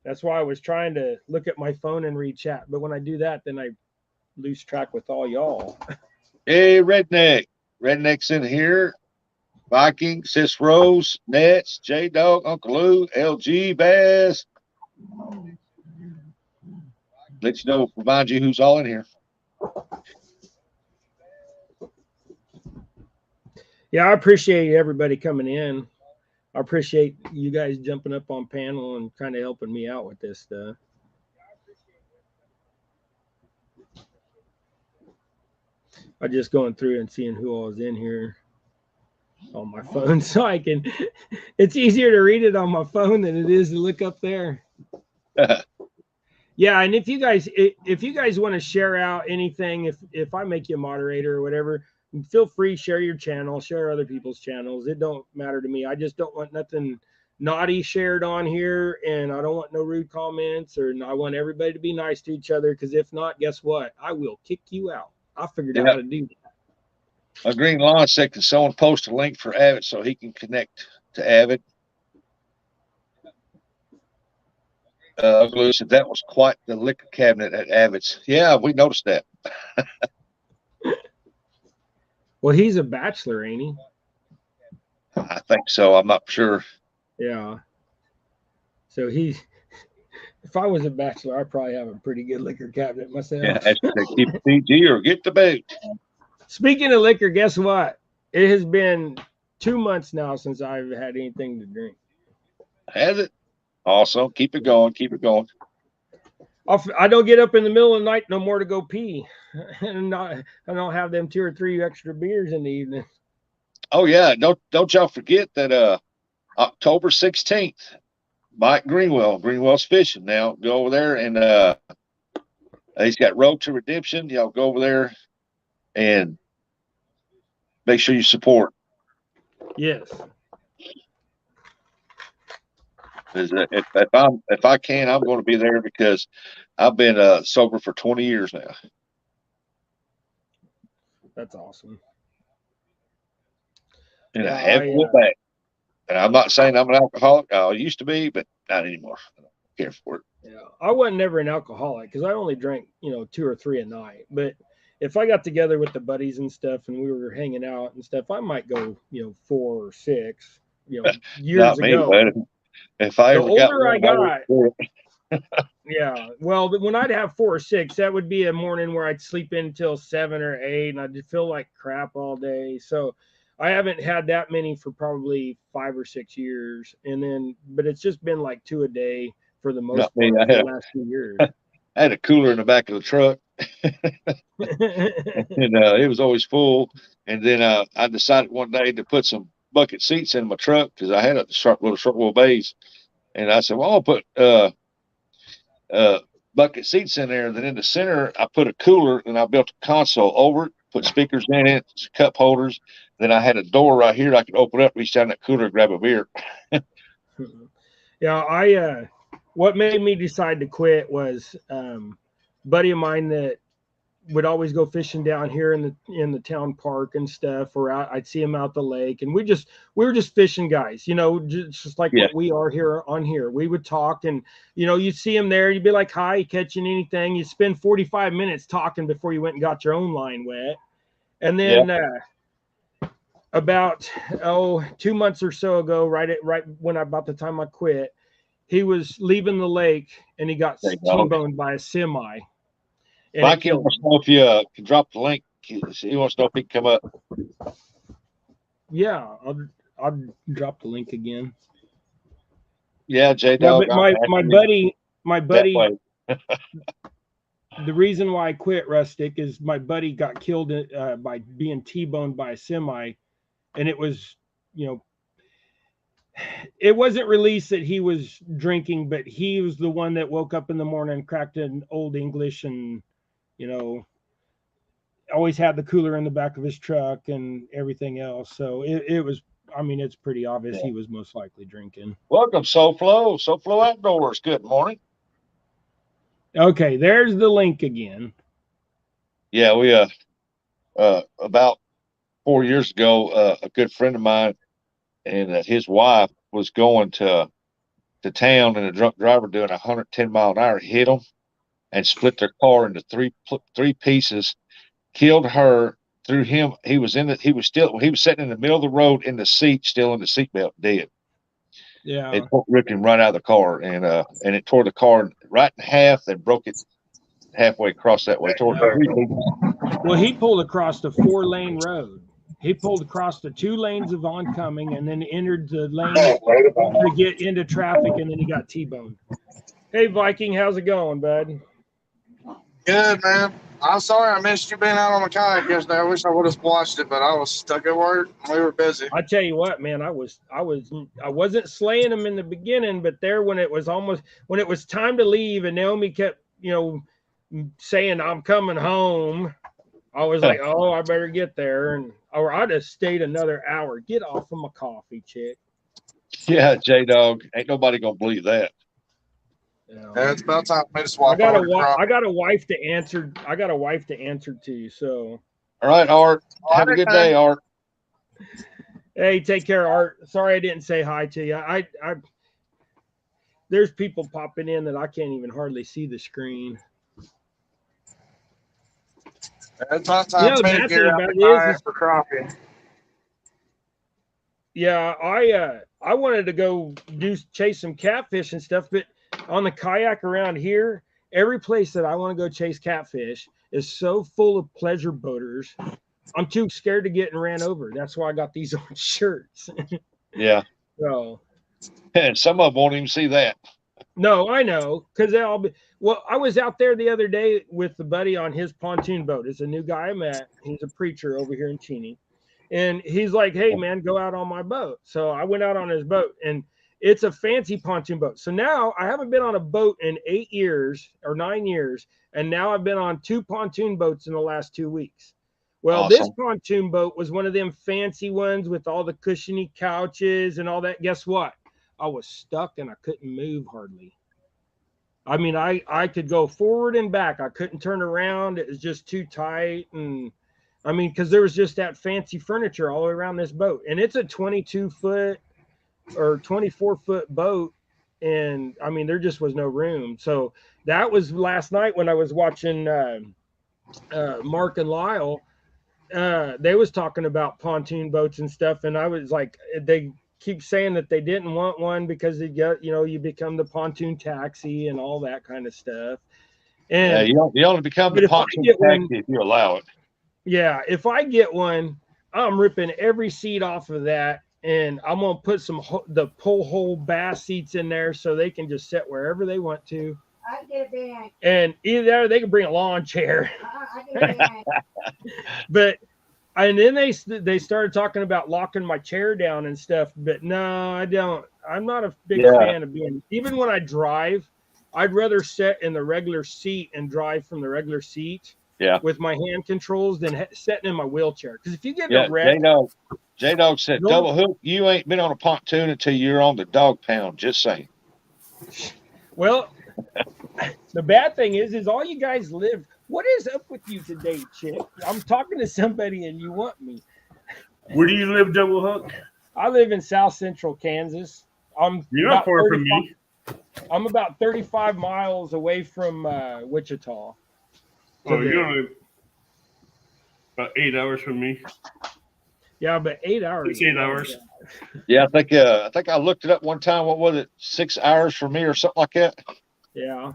that's why I was trying to look at my phone and read chat. But when I do that, then I lose track with all y'all. Hey, Redneck. Redneck's in here. Viking, Sis Rose, Nets, J Dog, Uncle Lou, LG, Bass. Let you know, remind you who's all in here. Yeah, I appreciate everybody coming in. I appreciate you guys jumping up on panel and kind of helping me out with this stuff. I'm just going through and seeing who all is in here. on my phone, so I can. It's easier to read it on my phone than it is to look up there. Yeah, and if you guys want to share out anything, if I make you a moderator or whatever, feel free, share your channel, share other people's channels. It don't matter to me. I just don't want nothing naughty shared on here, and I don't want no rude comments, or I want everybody to be nice to each other, because if not, guess what? I will kick you out. I figured out how to do that. A Green Lawn said, can someone post a link for Avid so he can connect to Avid? Lou said that was quite the liquor cabinet at Avid's. Yeah, we noticed that. Well, he's a bachelor, ain't he? I think so. I'm not sure. Yeah. So if I was a bachelor, I'd probably have a pretty good liquor cabinet myself. Yeah, keep the PG or get the boot. Speaking of liquor, guess what? It has been 2 months now since I've had anything to drink. Has it? Awesome. Keep it going. Keep it going. I don't get up in the middle of the night no more to go pee, and I don't have them 2 or 3 extra beers in the evening. Oh yeah, don't y'all forget that October 16th, Mike Greenwell's fishing now. Go over there and he's got Road to Redemption. Y'all go over there and make sure you support. Yes. If I can, I'm going to be there because I've been sober for 20 years now. That's awesome. And I haven't went back. And I'm not saying I'm an alcoholic. I used to be, but not anymore. I don't care for it. Yeah, I wasn't never an alcoholic because I only drank, 2 or 3 a night. But if I got together with the buddies and stuff and we were hanging out and stuff, I might go, 4 or 6, years ago. But if I the ever older I got, yeah. Well, when I'd have 4 or 6, that would be a morning where I'd sleep in until 7 or 8, and I'd feel like crap all day. So I haven't had that many for probably 5 or 6 years, but it's just been like 2 a day for the most part for the last few years. I had a cooler in the back of the truck, and it was always full. And then I decided one day to put some bucket seats in my truck because I had a short wheelbase, and I said, "Well, I'll put bucket seats in there." And then in the center, I put a cooler, and I built a console over it, put speakers in it, cup holders. Then I had a door right here I could open up, reach down that cooler, grab a beer. Yeah, what made me decide to quit was buddy of mine that would always go fishing down here in the town park and stuff, or I'd see him out the lake, and we were just fishing guys, just like what we are here on here. We would talk, and you'd see him there, you'd be like, "Hi, catching anything?" You'd spend 45 minutes talking before you went and got your own line wet. And then about 2 months or so ago, right when about the time I quit, he was leaving the lake and he got T-boned by a semi. Mike wants to know if you can drop the link. He wants to know if he can come up. Yeah, I'll drop the link again. Yeah, J-Dog. My buddy. The reason why I quit Rustic is my buddy got killed by being T-boned by a semi, and it was, it wasn't released that he was drinking, but he was the one that woke up in the morning and cracked an Old English and, always had the cooler in the back of his truck and everything else. So it was, it's pretty obvious he was most likely drinking. Welcome, SoFlo Outdoors. Good morning. Okay, there's the link again. Yeah, we about 4 years ago, a good friend of mine and his wife was going to town, and a drunk driver doing 110 mile an hour hit them and split their car into three pieces, killed her, threw him. He was sitting in the middle of the road in the seat, still in the seatbelt, dead. Yeah, it ripped him right out of the car, and it tore the car right in half and broke it halfway across that way. Well, he pulled across the 4-lane road. He pulled across the 2 lanes of oncoming and then entered the lane to get into traffic, and then he got T-boned. Hey, Viking, how's it going, bud? Good, man. I'm sorry I missed you being out on the kayak yesterday. I wish I would have watched it, but I was stuck at work. We were busy. I tell you what, man, I wasn't slaying them in the beginning, but there when it was time to leave, and Naomi kept, saying I'm coming home, I was like, oh, I better get there, or I just stayed another hour. Get off of my coffee, chick. Yeah, J-Dog. Ain't nobody gonna believe that. Yeah, it's about time for me to swap. I got a wife to answer. I got a wife to answer to. So. All right, Art. Have a good day, Art. Hey, take care, Art. Sorry I didn't say hi to you. There's people popping in that I can't even hardly see the screen. It's about time for me to get out for crappie. Yeah, I wanted to go chase some catfish and stuff, but on the kayak around here, every place that I want to go chase catfish is so full of pleasure boaters. I'm too scared to get ran over. That's why I got these orange shirts. Yeah. So. And some of them won't even see that. No, I know, because they'll be. Well, I was out there the other day with the buddy on his pontoon boat. It's a new guy I met. He's a preacher over here in Cheney. And he's like, hey, man, go out on my boat. So I went out on his boat, and it's a fancy pontoon boat. So now I haven't been on a boat in 8 years or 9 years, and now I've been on 2 pontoon boats in the last 2 weeks. Well, awesome. This pontoon boat was one of them fancy ones with all the cushiony couches and all that. Guess what? I was stuck and I couldn't move hardly. I mean, I could go forward and back. I couldn't turn around. It was just too tight. And I mean, because there was just that fancy furniture all around this boat. And it's a 22-foot or 24-foot boat. And I mean, there just was no room. So that was last night when I was watching Mark and Lyle. They was talking about pontoon boats and stuff. And I was like, they keep saying that they didn't want one because they get, you become the pontoon taxi and all that kind of stuff. And you only become the pontoon taxi if you allow it. Yeah, if I get one, I'm ripping every seat off of that, and I'm gonna put the pull hole bass seats in there so they can just sit wherever they want to. I can get a bench. And either they can bring a lawn chair. I can get a bench. And then they started talking about locking my chair down and stuff. But no, I don't. I'm not a big fan of being. Even when I drive, I'd rather sit in the regular seat and drive from the regular seat. Yeah. With my hand controls than sitting in my wheelchair. Because if you get a wreck, J-Dog said, double hook. You ain't been on a pontoon until you're on the dog pound. Just saying. Well, the bad thing is all you guys live. What is up with you today, chick? I'm talking to somebody and you want me. Where do you live, Double Hook? I live in South Central Kansas. You're not far from me. I'm about 35 miles away from Wichita. Oh, you're only about 8 hours from me. Yeah, but 8 hours. It's 8 hours. Yeah, I think I looked it up one time. What was it? 6 hours for me or something like that? Yeah.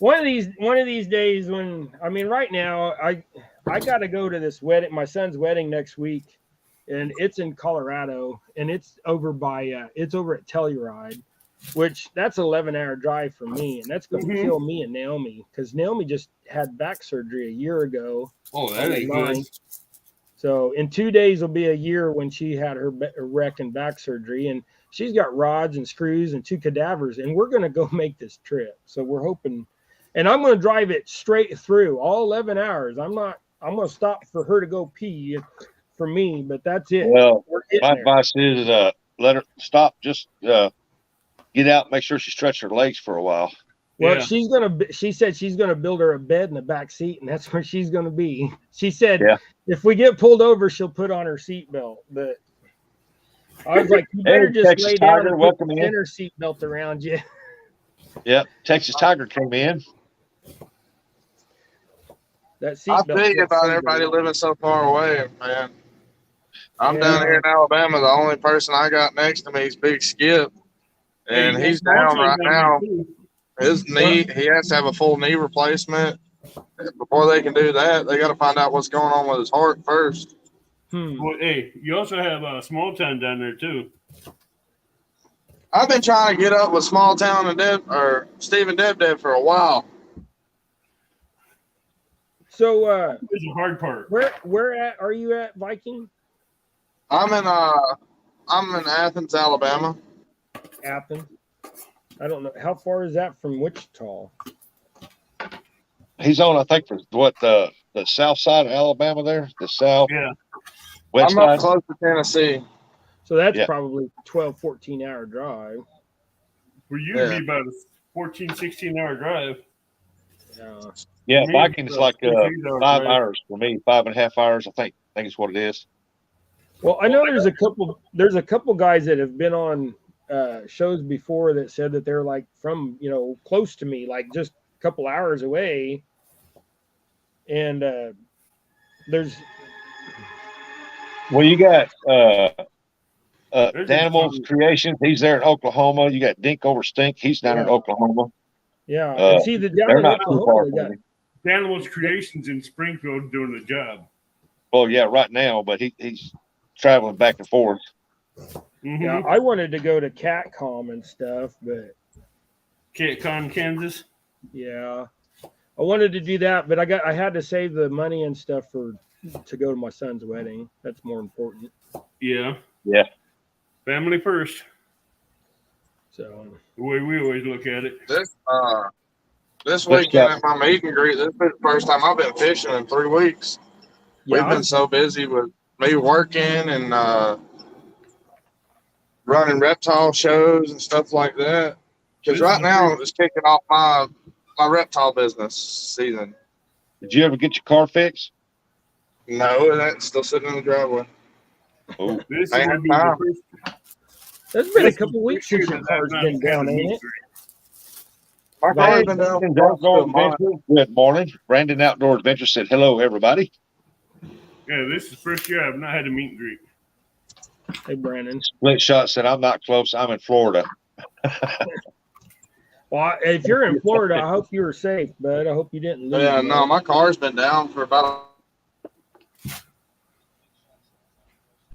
One of these days right now I got to go to this wedding, my son's wedding next week, and it's in Colorado, and it's over at Telluride, which that's 11-hour drive for me, and that's going to kill me and Naomi because Naomi just had back surgery a year ago. Oh, that ain't good. So in 2 days will be a year when she had her wreck and back surgery, and she's got rods and screws and 2 cadavers, and we're going to go make this trip. So we're hoping, and I'm going to drive it straight through all 11 hours. I'm going to stop for her to go pee for me, but that's it. Well, my advice is let her stop. Just get out, make sure she stretches her legs for a while. Well, she said she's going to build her a bed in the back seat, and that's where she's going to be. She said, if we get pulled over, she'll put on her seatbelt. But I was like, you better just Texas lay down Tiger, and put the inner seatbelt around you. Yeah, Texas Tiger came in. That seatbelt. I think about everybody living so far away, man. I'm down here in Alabama. The only person I got next to me is Big Skip. And he's down right now. His knee, he has to have a full knee replacement. Before they can do that, they got to find out what's going on with his heart first. Well, hey, you also have a Small Town down there too. I've been trying to get up with Small Town and Steve and Deb for a while. So This is the hard part. where are you at, Viking? I'm in Athens, Alabama. Athens. I don't know how far is that from Wichita. He's on, I think, for what the south side of Alabama there, the south Yeah. west I'm up side. close to Tennessee. So that's Yeah. probably 12, 14-hour drive. For you, it'd be about a 14, 16-hour drive. Yeah, Me, Viking's it's like 6-8 5 drive. hours for me, 5.5 hours. I think is what it is. Well, I know there's a couple guys that have been on shows before that said that they're like from, close to me, like just a couple hours away. And there's Well, you got There's Danimals Creations. He's there in Oklahoma. You got Dink Over Stink. He's down in Oklahoma. yeah, and see the down They're in not too far Oklahoma, they from got, me. Danimals Creations in Springfield doing the job. Well, yeah, right now, but he's traveling back and forth. Mm-hmm. yeah, I wanted to go to CatCom and stuff, but CatCon, Kansas. yeah, I wanted to do that, but I had to save the money and stuff to go to my son's wedding. That's more important. Yeah. Yeah. Family first. So The way we always look at it. This weekend at my meet and greet, this is the first time I've been fishing in 3 weeks. yeah, We've been so busy with me working and running reptile shows and stuff like that. Because right now it's kicking off my reptile business season. Did you ever get your car fixed? No, that's still sitting in the driveway. Oh, This I would be have the first. it's been a this is couple the weeks first since year your that I've car's not been had down, a ain't meat it? greet. My car's been down for Outdoor a month. Adventure. Good morning. Brandon Outdoor Adventure said hello, everybody. Yeah, this is the first year I've not had a meet and greet. Hey, Brandon. Split Shot said I'm not close. I'm in Florida. Well, if you're in Florida, I hope you were safe, bud. I hope you didn't lose. Yeah, no, my car's been down for about.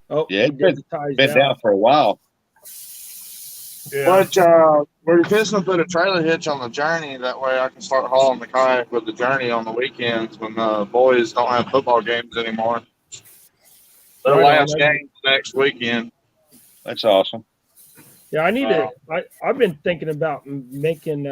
Oh, Yeah, he did the ties Been down for a while. Yeah. But we're fixing to put a trailer hitch on the Journey. That way I can start hauling the kayak with the Journey on the weekends when the boys don't have football games anymore. Their Right on, last game next weekend. That's awesome. Yeah, I need to. I've been thinking about making.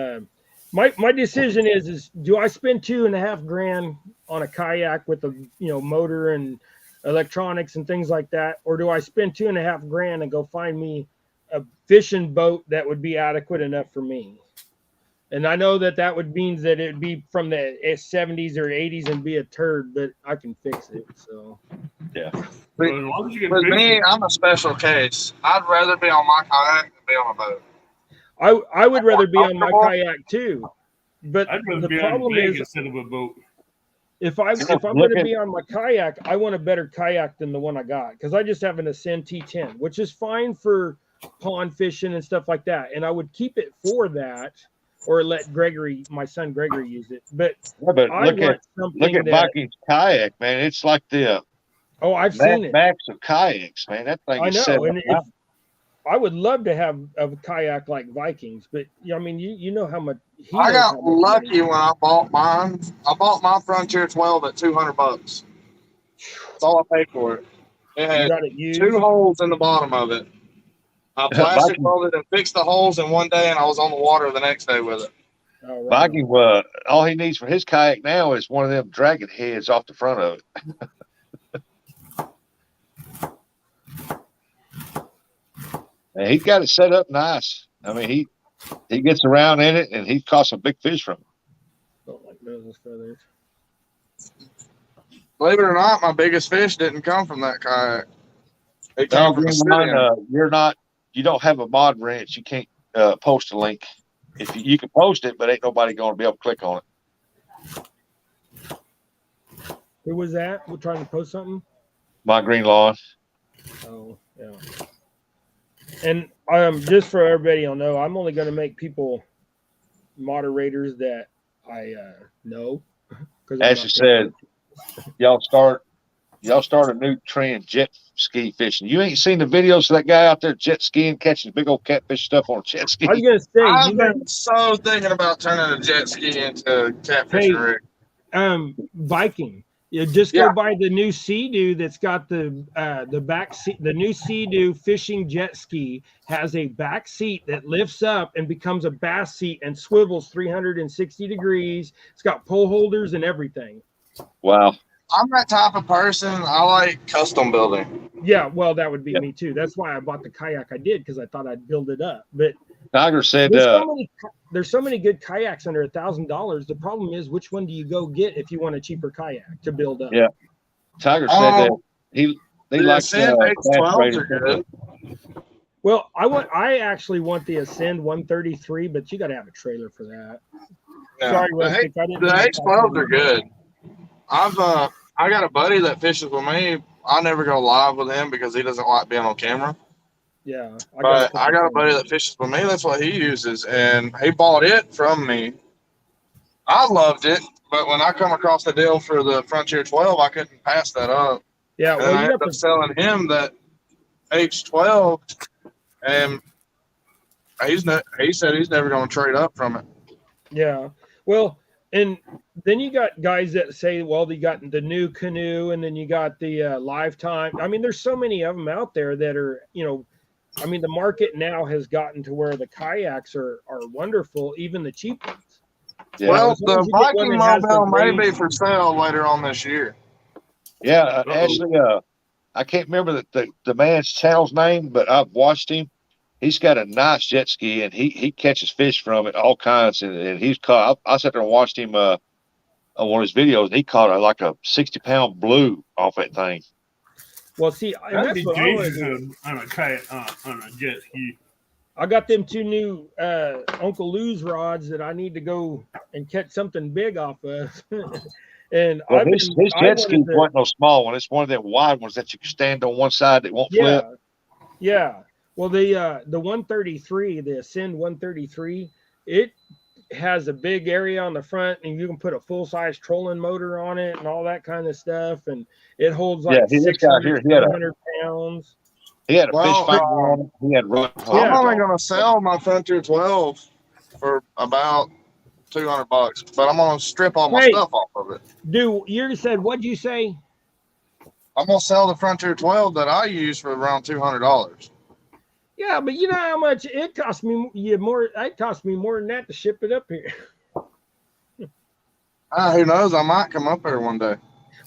My decision is do I spend $2,500 on a kayak with a motor and electronics and things like that, or do I spend $2,500 and go find me a fishing boat that would be adequate enough for me? And I know that would mean that it'd be from the 70s or 80s and be a turd, but I can fix it. So Yeah. Well, as long as you can With fish me, it. I'm a special case. I'd rather be on my kayak than be on a boat. I would rather be on my kayak too, but I'd rather the be on a problem rig is instead of a boat. if I'm going to be on my kayak, I want a better kayak than the one I got because I just have an Ascend T10, which is fine for pond fishing and stuff like that, and I would keep it for that, or let my son Gregory, use it. But I look at Viking's kayak, man. It's like the I've seen it. max of kayaks, man. That thing is I know, and I would love to have a kayak like Vikings, but I mean, you know how much. I got lucky when I bought mine. I bought my Frontier 12 at $200. That's all I paid for it. It had got it used. 2 holes in the bottom of it. I plastic welded and fixed the holes in one day, and I was on the water the next day with it. Oh, right. Viking, all he needs for his kayak now is one of them dragon heads off the front of it. And he's got it set up nice. I mean, he gets around in it, and he's caught some big fish from it. Don't like those feathers. Believe it or not, my biggest fish didn't come from that kayak. It came from the sit-in. You don't have a mod wrench. You can't post a link. If you can post it, but ain't nobody going to be able to click on it. Who was that? We're trying to post something. My green lawn. Oh, yeah. And just for everybody to know, I'm only going to make people moderators that I know. As you said, y'all start a new trend, jet ski fishing. You ain't seen the videos of that guy out there jet skiing, catching big old catfish stuff on a jet ski. I was going to say, I've been so thinking about turning a jet ski into a catfishing rig. Viking. You just go by the new Sea-Doo that's got the back seat. The new Sea-Doo fishing jet ski has a back seat that lifts up and becomes a bass seat and swivels 360 degrees. It's got pole holders and everything. Wow. I'm that type of person. I like custom building. Yeah, well, that would be me too. That's why I bought the kayak I did, because I thought I'd build it up. But Tiger said, there's so many good kayaks under $1,000. The problem is, which one do you go get if you want a cheaper kayak to build up? Yeah. Tiger said that they like H12s are good. Well, I actually want the Ascend 133, but you got to have a trailer for that. Yeah. Sorry, Rustic, I didn't. The H12s are good. I got a buddy that fishes with me. I never go live with him because he doesn't like being on camera. Yeah, But I got a buddy that fishes with me. That's what he uses, and he bought it from me. I loved it, but when I come across the deal for the Frontier 12, I couldn't pass that up. Yeah, And well, I ended up selling him that H12, and he said he's never going to trade up from it. Yeah, well, and then you got guys that say, well, you got the new canoe, and then you got the Lifetime. I mean, there's so many of them out there that are, I mean, the market now has gotten to where the kayaks are wonderful, even the cheap ones. Yeah. Well, the Viking Mobile may be for sale later on this year. Yeah, actually, I can't remember the man's channel's name, but I've watched him. He's got a nice jet ski, and he catches fish from it, all kinds. And he's caught. I sat there and watched him on one of his videos, and he caught like a 60-pound blue off that thing. Well, see, That'd be dangerous on a kayak, on a jet ski. I got them two new Uncle Lou's rods that I need to go and catch something big off of. And his jet ski wasn't no small one. It's one of them wide ones that you can stand on one side that won't flip. Yeah. Well, the 133, the Ascend 133, it has a big area on the front, and you can put a full-size trolling motor on it and all that kind of stuff, and it holds like 600, 700 pounds. He had a fish finder on it. He had run. I'm only going to sell my Frontier 12 for about $200, but I'm going to strip all my stuff off of it. Dude, you said, what'd you say? I'm going to sell the Frontier 12 that I use for around $200. Yeah, but you know how much it cost me more. It cost me more than that to ship it up here. Who knows? I might come up there one day.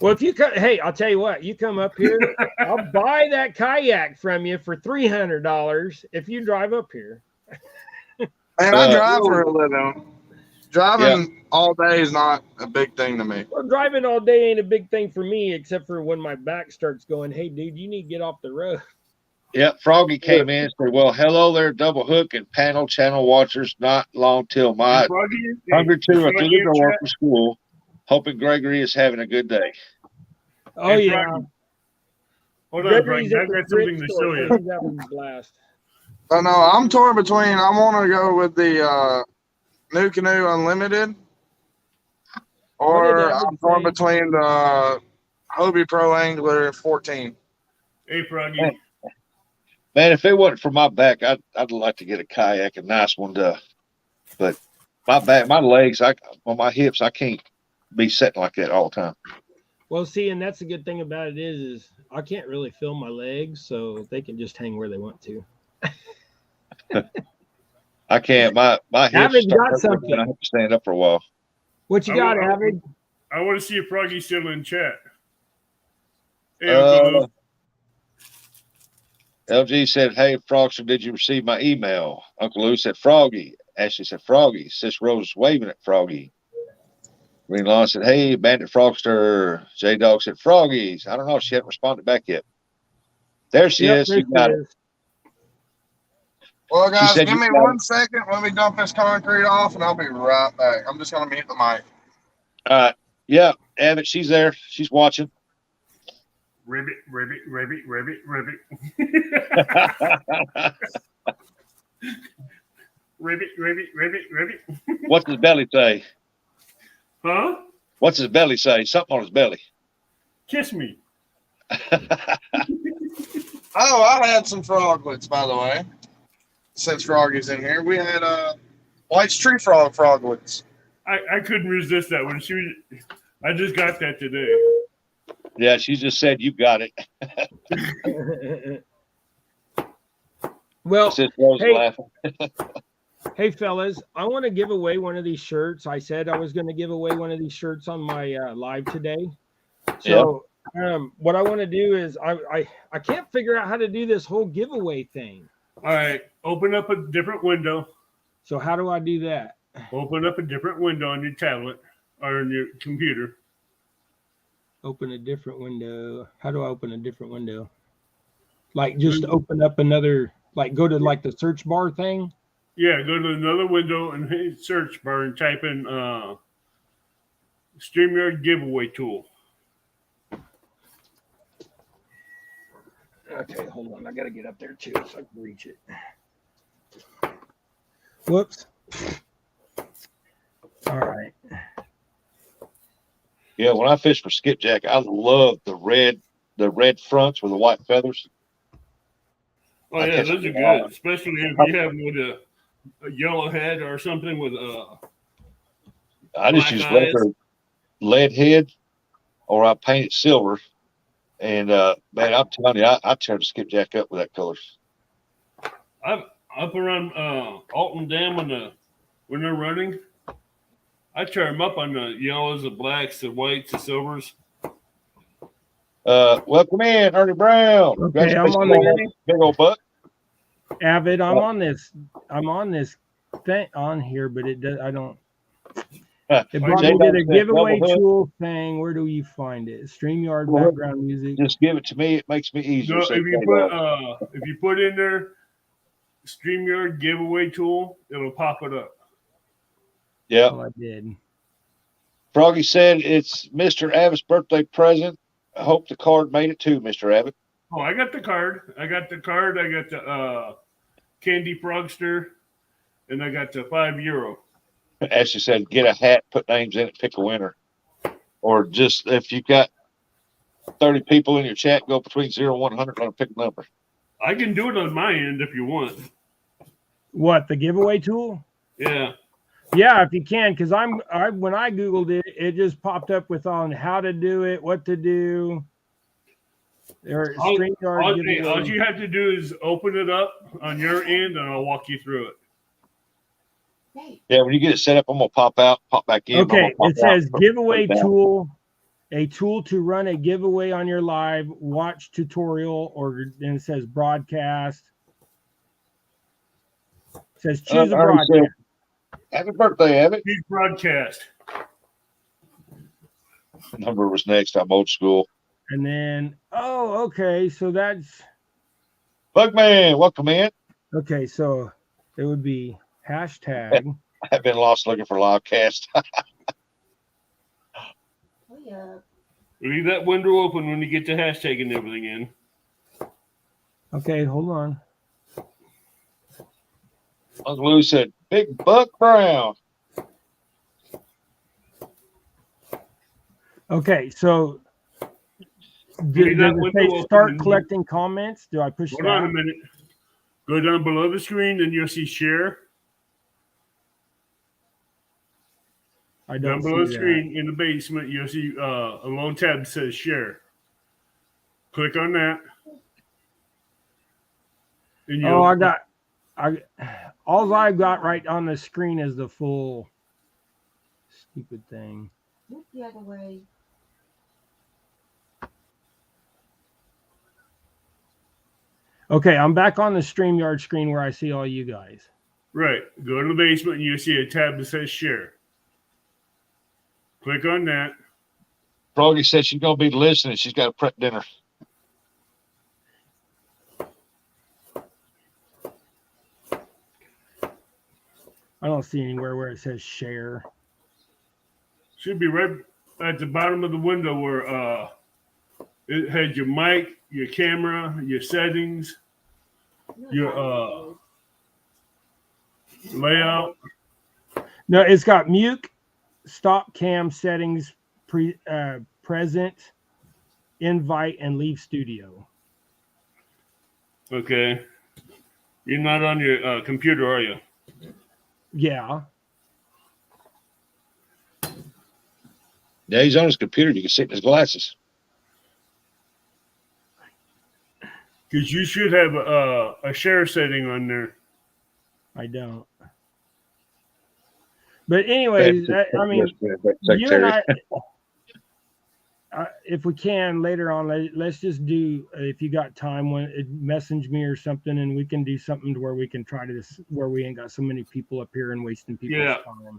Well, if you come, hey, I'll tell you what. You come up here, I'll buy that kayak from you for $300 if you drive up here. Man, I drive for a living. Driving all day is not a big thing to me. Well, driving all day ain't a big thing for me, except for when my back starts going, hey, dude, you need to get off the road. Yeah, Froggy came in and said, well, hello there, Double Hook and panel channel watchers. Not long till my hungry two are through the door for school. Hoping Gregory is having a good day. Oh, yeah. Hold on, Frank. I got something to show you. He's having a blast. I know. I'm torn between. I want to go with the New Canoe Unlimited, or I'm torn between the Hobie Pro Angler 14. Hey, Froggy. Man, if it wasn't for my back, I'd like to get a kayak, a nice one, but my back, my legs, on my hips, I can't be sitting like that all the time. Well, see, and that's the good thing about it is I can't really feel my legs, so they can just hang where they want to. I can't. My hips got something. I have to stand up for a while. What you got, Avid? I want to see if Froggy's still in chat. Hey, LG said, hey, Frogster, did you receive my email? Uncle Lou said, Froggy. Ashley said, Froggy. Sis Rose was waving at Froggy. Green Lawn said, hey, Bandit Frogster. J-Dog said, Froggies. I don't know. She hasn't responded back yet. There she is. She got it. Well, guys, give me 1 second. Let me dump this concrete off, and I'll be right back. I'm just going to mute the mic. Yeah, Abbott, she's there. She's watching. Ribbit. Ribbit. What's his belly say? Huh? What's his belly say? Something on his belly. Kiss me. Oh, I had some froglets, by the way. Since Froggy's in here, we had White's tree froglets. I couldn't resist that when I just got that today. Yeah, she just said you got it. Well, Since Rose hey, laughing. hey, fellas, I want to give away one of these shirts. I said I was going to give away one of these shirts on my live today. So what I want to do is I can't figure out how to do this whole giveaway thing. All right, open up a different window. So how do I do that? Open up a different window on your tablet or on your computer. Open a different window. How do I open a different window? Like just open up another, like go to like the search bar thing. Yeah, go to another window and hit search bar and type in StreamYard giveaway tool. Okay, hold on. I got to get up there too so I can reach it. Whoops. All right. Yeah, when I fish for skipjack, I love the red fronts with the white feathers. Oh I yeah, catch those are them a lot. good, especially if you have with a yellow head or something with I just black use eyes. regular lead head, or I paint it silver. And man, I'm telling you, I tear the skipjack up with that color. I'm up around Alton Dam when they're running. I tear them up on the yellows, the blacks, the whites, the silvers. Welcome in, Ernie Brown. Okay, I'm on the big old buck. Avid. I'm on this thing on here, but it does. I don't. It brought me to the giveaway tool thing. Where do you find it? StreamYard background music. Just give it to me. It makes me easier. No, if you put in there StreamYard giveaway tool, it'll pop it up. Yeah. Oh, I did. Froggy said it's Mr. Abbott's birthday present. I hope the card made it too, Mr. Abbott. Oh, I got the card. I got the Candy Frogster, and I got the €5. Ashley said, get a hat, put names in it, pick a winner. Or just if you've got 30 people in your chat, go between 0 and 100 and pick a number. I can do it on my end if you want. What, the giveaway tool? Yeah. Yeah, if you can, because when I Googled it, it just popped up with on how to do it, what to do. All you have to do is open it up on your end, and I'll walk you through it. Yeah, when you get it set up, I'm gonna pop back in. Okay, it says giveaway tool, a tool to run a giveaway on your live watch tutorial, or then it says broadcast. It says choose a broadcast. Happy birthday, Abbott. Choose broadcast. Number was next. I'm old school. And then, oh, okay, so that's Bugman, welcome in. okay. So it would be hashtag. I've been lost looking for livecast. Leave that window open when you get the hashtag and everything in. Okay, hold on. Uncle Lou said, Big Buck Brown. Okay, so does it say start collecting comments? Do I push Hold that? on a minute. Go down below the screen, and you'll see share. I don't down below the see screen in the basement, you'll see a long tab that says share. Click on that. And all I've got right on the screen is the full stupid thing. Look the other way. Okay, I'm back on the StreamYard screen where I see all you guys. Right. Go to the basement and you'll see a tab that says share. Click on that. Froggy said she's going to be listening. She's got to prep dinner. I don't see anywhere where it says share. Should be right at the bottom of the window where it has your mic, your camera, your settings, your layout. No, it's got mute, stop cam settings, present, invite, and leave studio. Okay. You're not on your computer, are you? Yeah. Yeah, he's on his computer. You can see it in his glasses. Because you should have a share setting on there. I don't. But anyways, I mean, you and I, if we can later on, let's just do, if you got time, message me or something, and we can do something to where we can try to where we ain't got so many people up here and wasting people's time.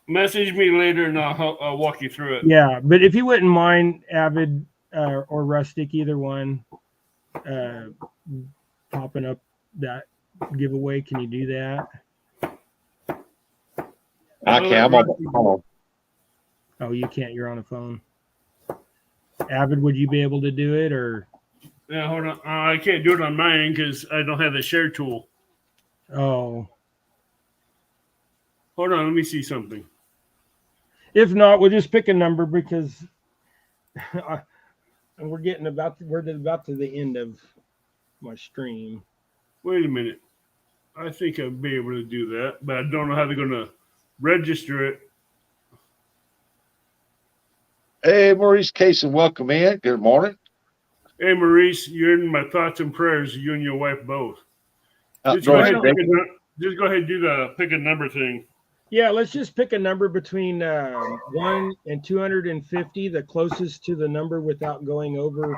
Message me later and I'll walk you through it. Yeah, but if you wouldn't mind, Avid or Rustic, either one, popping up that giveaway, can you do that? I can. I'm on the phone. Oh, you can't. You're on a phone. Avid, would you be able to do it, or? Yeah, hold on. I can't do it on mine because I don't have the share tool. Oh. Hold on. Let me see something. If not, we'll just pick a number because we're about to the end of my stream. Wait a minute. I think I'll be able to do that, but I don't know how they're going to register it. Hey, Maurice Cason, welcome in. Good morning. Hey, Maurice, you're in my thoughts and prayers, you and your wife both. Just Go go ahead, ahead and do the pick a number thing. Yeah, let's just pick a number between 1 and 250. The closest to the number without going over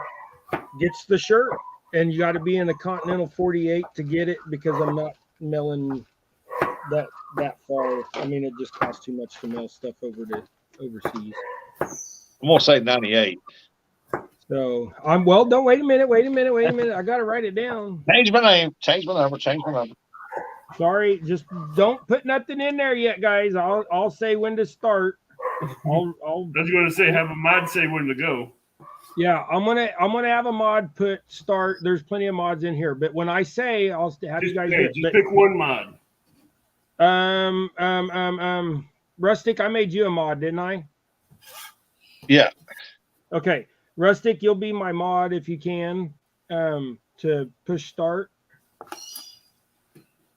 gets the shirt. And you got to be in the Continental 48 to get it because I'm not mailing that far. I mean, it just costs too much to mail stuff over to overseas. I'm gonna say 98. So don't wait a minute. I got to write it down. Change my name. Change my number. Sorry, just don't put nothing in there yet, guys. I'll say when to start. I was going to say have a mod say when to go. Yeah, I'm gonna have a mod put start. There's plenty of mods in here, but when I say, I'll have you guys do it. Just pick one mod. Rustic, I made you a mod, didn't I? Yeah. Okay, Rustic, you'll be my mod if you can to push start.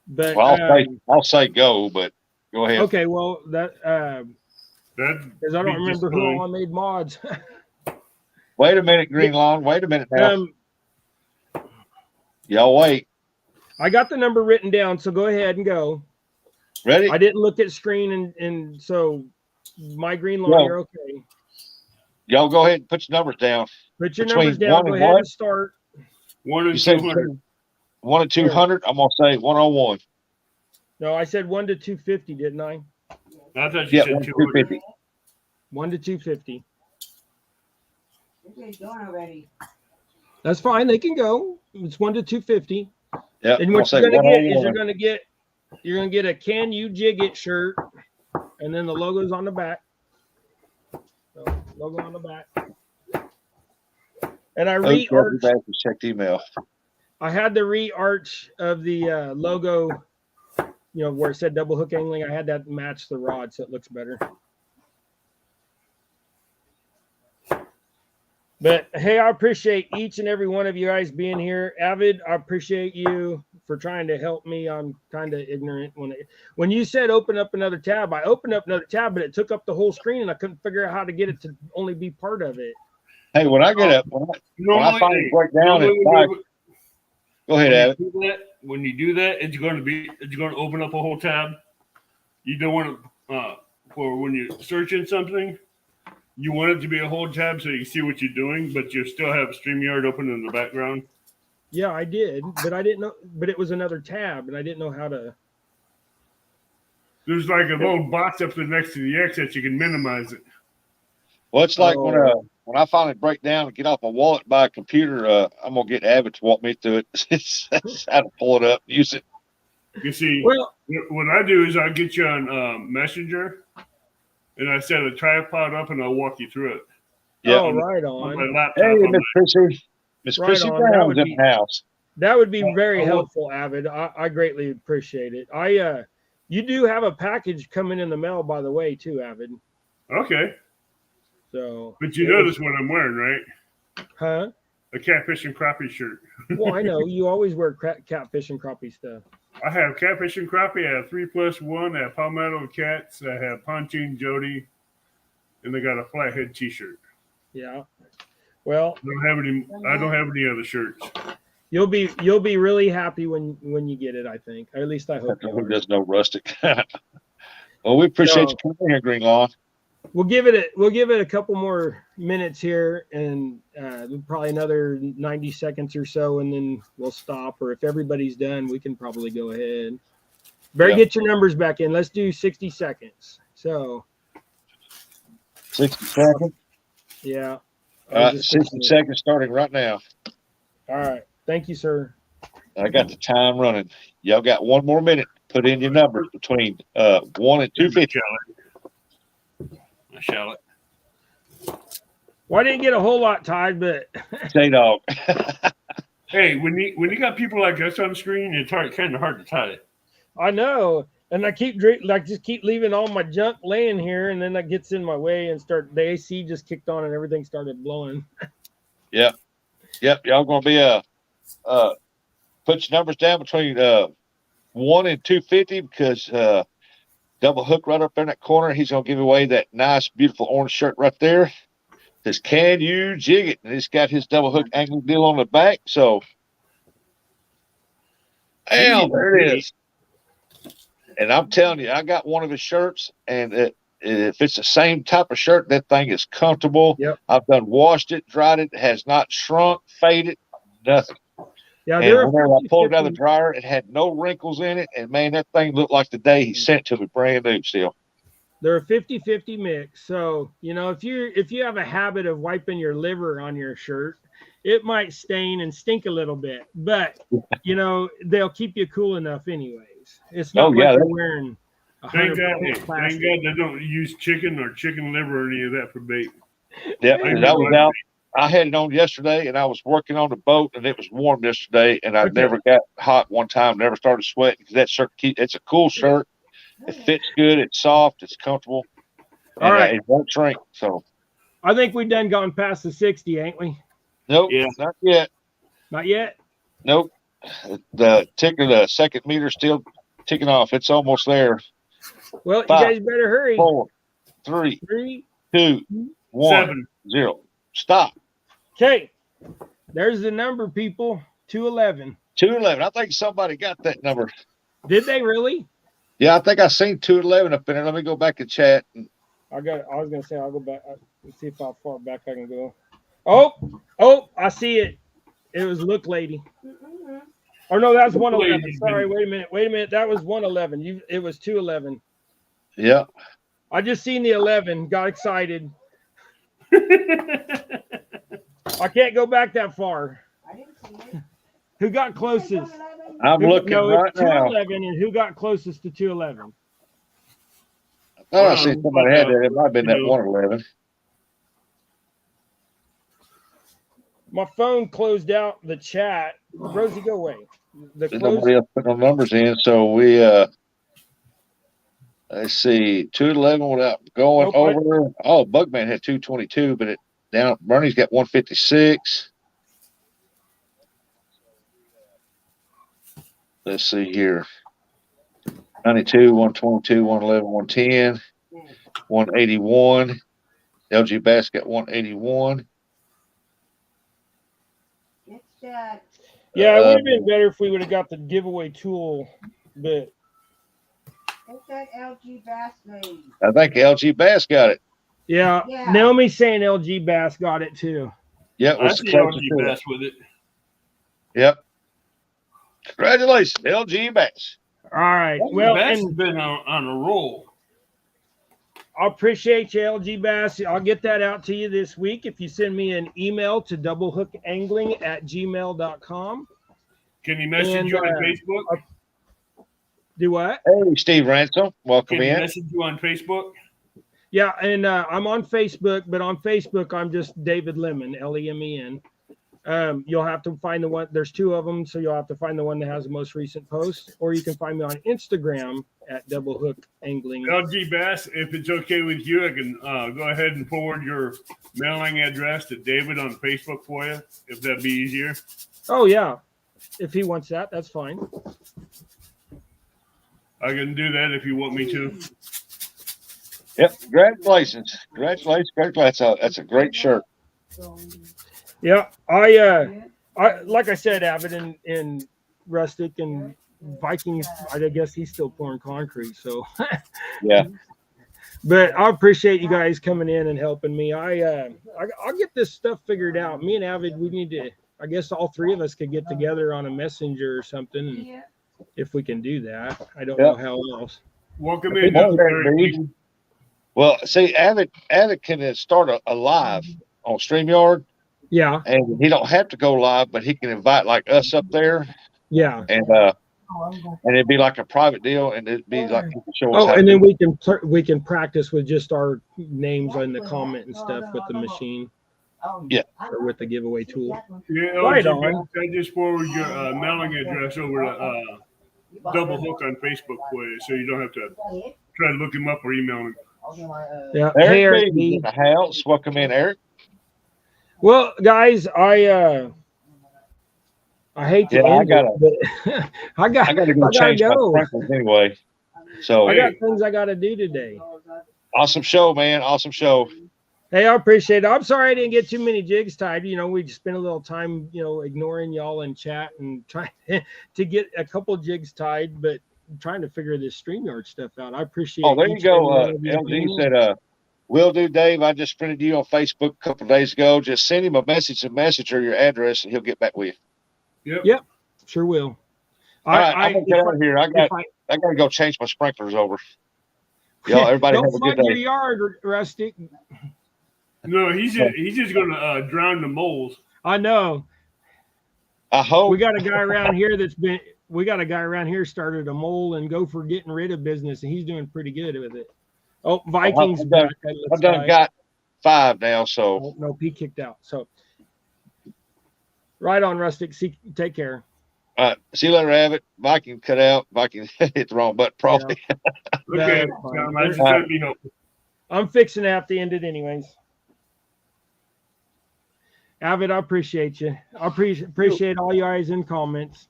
But well, I'll say go, but go ahead. Okay, well because I don't remember who all I made mods. Wait a minute, Green Lawn. Wait a minute now. Y'all wait. I got the number written down, so go ahead and go. Ready? I didn't look at screen, and so my Green Lawn, you're okay. Y'all go ahead and put your numbers down. Put your numbers down. Go ahead and start. 1 and 200. 1 and 200. I'm gonna say 101. No, I said 1 to 250, didn't I? I thought you said 250. 1 to 250. They're going already. That's fine. They can go. It's 1 to 250. Yeah. And what you're gonna get is you're gonna get a "Can You Jig It" shirt, and then the logo's on the back. So, logo on the back. And I re-arched. Check email. I had the re-arch of the logo, where it said double hook angling. I had that match the rod, so it looks better. But hey, I appreciate each and every one of you guys being here. Avid, I appreciate you for trying to help me. I'm kind of ignorant. When you said open up another tab, I opened up another tab, but it took up the whole screen, and I couldn't figure out how to get it to only be part of it. Hey, when I get up, when I finally break down at 5, go ahead, Avid. When you do that, it's going to open up a whole tab. You don't want to for when you're searching something. You want it to be a whole tab so you can see what you're doing, but you still have StreamYard open in the background. Yeah, I did, but I didn't know. But it was another tab, and I didn't know how to. There's like a little box up there next to the X that you can minimize it. Well, it's like when I finally break down and get off my wallet by a computer, I'm gonna get Avid to walk me through it. That's how to pull it up, use it. You see, what I do is I get you on Messenger. And I set a tripod up, and I'll walk you through it. Yeah, right on. My laptop. Hey, Miss Chrissy. Miss Chrissy Brown's in the house. That would be very helpful, Avid. I greatly appreciate it. You do have a package coming in the mail, by the way, too, Avid. Okay. So. But you notice what I'm wearing, right? Huh? A catfish and crappie shirt. Well, I know you always wear catfish and crappie stuff. I have catfish and crappie. I have 3+1. I have palmetto cats. I have pontoon Jody, and they got a flathead T-shirt. Yeah. Well, I don't have any other shirts. you'll be really happy when you get it, I think. Or at least I hope you Who are. does no rustic? Well, we appreciate you coming here, Green Lawn. We'll give it a couple more minutes here, and probably another 90 seconds or so, and then we'll stop. Or if everybody's done, we can probably go ahead. Better get your numbers back in. Let's do 60 seconds. So 60 seconds. Yeah. 60 seconds starting right now. All right. Thank you, sir. I got the time running. Y'all got 1 more minute. Put in your numbers between 1 and 250. I shall it. Well, I didn't get a whole lot tied, but Say dog. Hey, when you got people like us on screen, it's kind of hard to tie it. I know. And I keep just keep leaving all my junk laying here, and then that gets in my way and the AC just kicked on and everything started blowing. Yep. Y'all gonna be put your numbers down between 1 and 250 because Double Hook right up there in that corner. He's gonna give away that nice, beautiful orange shirt right there. Says, "Can you jig it?" And he's got his Double Hook angling deal on the back. So, damn, there it is. And I'm telling you, I got one of his shirts, and if it's the same type of shirt, that thing is comfortable. Yep. I've done washed it, dried it, has not shrunk, faded, nothing. Yeah, And whenever I pulled it out of the dryer, it had no wrinkles in it, and man, that thing looked like the day he sent it to me, brand new still. They're a 50-50 mix. So, if you have a habit of wiping your liver on your shirt, it might stain and stink a little bit, but they'll keep you cool enough anyways. It's not you're wearing 100% plastic. Thank God they don't use chicken or chicken liver or any of that for bait. Yeah, I was out. I had it on yesterday, and I was working on the boat, and it was warm yesterday, and I never got hot one time, never started sweating because that shirt, it's a cool shirt. It fits good. It's soft. It's comfortable. All right. It won't shrink. So I think we've gone past the 60, ain't we? Nope. Yeah. Not yet. Not yet? Nope. The second meter still ticking off. It's almost there. Well, 5, you guys better hurry. 4, 3, 2, 1, 7. 0. Stop. Okay. There's the number, people. 211. 211. I think somebody got that number. Did they really? Yeah, I think I seen 211 up in there. Let me go back and chat. I was gonna say I'll go back. Let's see how far back I can go. Oh, I see it. It was Look Lady. Or no, that's 111. Sorry, wait a minute. That was 111. It was 211. Yeah. I just seen the 11. Got excited. I can't go back that far. I didn't see it. Who got closest? I'm looking right it's now. 211, and who got closest to 211? I thought I seen somebody had that. It might have been that 111. My phone closed out the chat. Rosie, go away. There's nobody else putting no numbers in, so we let's see, 211 without going over. Bugman had 222, but Bernie's got 156. Let's see here. 92, 122, 111, 110, 181. LG Bass got 181. It's that. Yeah, it would have been better if we would have got the giveaway tool, but It's that LG Bass lady. I think LG Bass got it. Yeah. Naomi's saying LG Bass got it too. Yep, I see LG Bass with it. Yep. Congratulations, LG Bass. All right. LG Bass has been on a roll. I appreciate you, LG Bass. I'll get that out to you this week if you send me an email to doublehooKangling@gmail.com. Can you message you on Facebook? Do what? Hey, Steve Ransom. Welcome in. Can you message you on Facebook? Yeah, and I'm on Facebook, but on Facebook, I'm just David Lemon, Lemen. You'll have to find the one. There's 2 of them, so you'll have to find the one that has the most recent post, or you can find me on Instagram at Double Hook Angling. LG Bass, if it's okay with you, I can go ahead and forward your mailing address to David on Facebook for you, if that'd be easier. Oh, yeah. If he wants that, that's fine. I can do that if you want me to. Yep. Congratulations. Congratulations. That's a great shirt. Yeah, I like I said, Avid and Rustic and Vikings. I guess he's still pouring concrete. So, Yeah. but I appreciate you guys coming in and helping me. I'll get this stuff figured out. Me and Avid, we need to. I guess all three of us could get together on a messenger or something, if we can do that. I don't know how else. Welcome I in, think- Eric. Well, see, Avid can start a live on StreamYard, Yeah, and he don't have to go live, but he can invite like us up there, yeah. and it'd be like a private deal, and it'd be like he can show us Oh, how and to then do we can practice with just our names on the comment and stuff with the machine. Yeah. Or with the giveaway tool. Yeah, Right LG, on. I just forwarded your mailing address over to Double Hook on Facebook for you, so you don't have to try to look him up or email him. Yeah. Hey, Eric Eric B. B. in the house. Welcome in, Eric. Well, guys, I hate to Yeah, I end it, but I gotta go change my sprinklers anyway. So I got things I got to do today. awesome show, man. Awesome show. Hey, I appreciate it. I'm sorry I didn't get too many jigs tied. You know, we just spent a little time, ignoring y'all in chat and trying to get a couple jigs tied, but trying to figure this StreamYard stuff out. I appreciate it. Oh, there you go. LG said, will do, Dave. I just printed you on Facebook a couple of days ago. Just send him a message or your address, and he'll get back with you. Yep. Sure will. All right, I'm gonna get out of here. I gotta go change my sprinklers over. Y'all, everybody have a good flood your day. yard, Rustic. No, he's just gonna drown the moles. I know. I hope We got a guy around here started a mole and gopher getting rid of business, and he's doing pretty good with it. Oh, Vikings back. I've done got 5 now, so oh, no, he kicked out. So right on, Rustic. Take care. all right. See you later, Abbott. Viking cut out. Viking hit the wrong button, probably. Okay, That's fine. I just trying to be helpful. I'm fixing to have to end it anyways. Avid, I appreciate you. I appreciate all you guys in comments.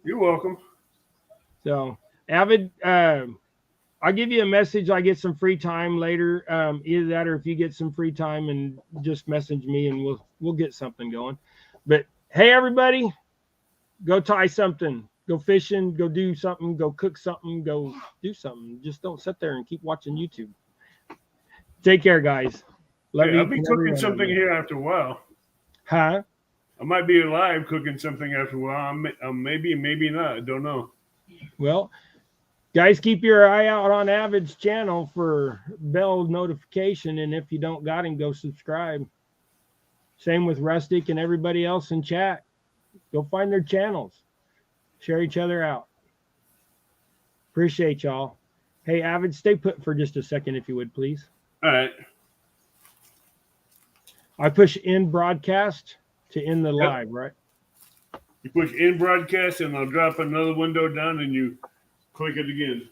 You're welcome. So, Avid, I'll give you a message. I get some free time later. Either that, or if you get some free time, and just message me, and we'll get something going. But hey, everybody, go tie something. Go fishing. Go do something. Go cook something. Go do something. Just don't sit there and keep watching YouTube. Take care, guys. I'll be cooking something here after a while. Huh? I might be alive cooking something after a while. Maybe not. I don't know. Well, guys, keep your eye out on Avid's channel for bell notification, and if you don't got him, go subscribe. Same with Rustic and everybody else in chat. Go find their channels. Share each other out. Appreciate y'all. Hey, Avid, stay put for just a second, if you would, please. All right. I push end broadcast to end the live, right? You push in broadcast, and I'll drop another window down, and you click it again.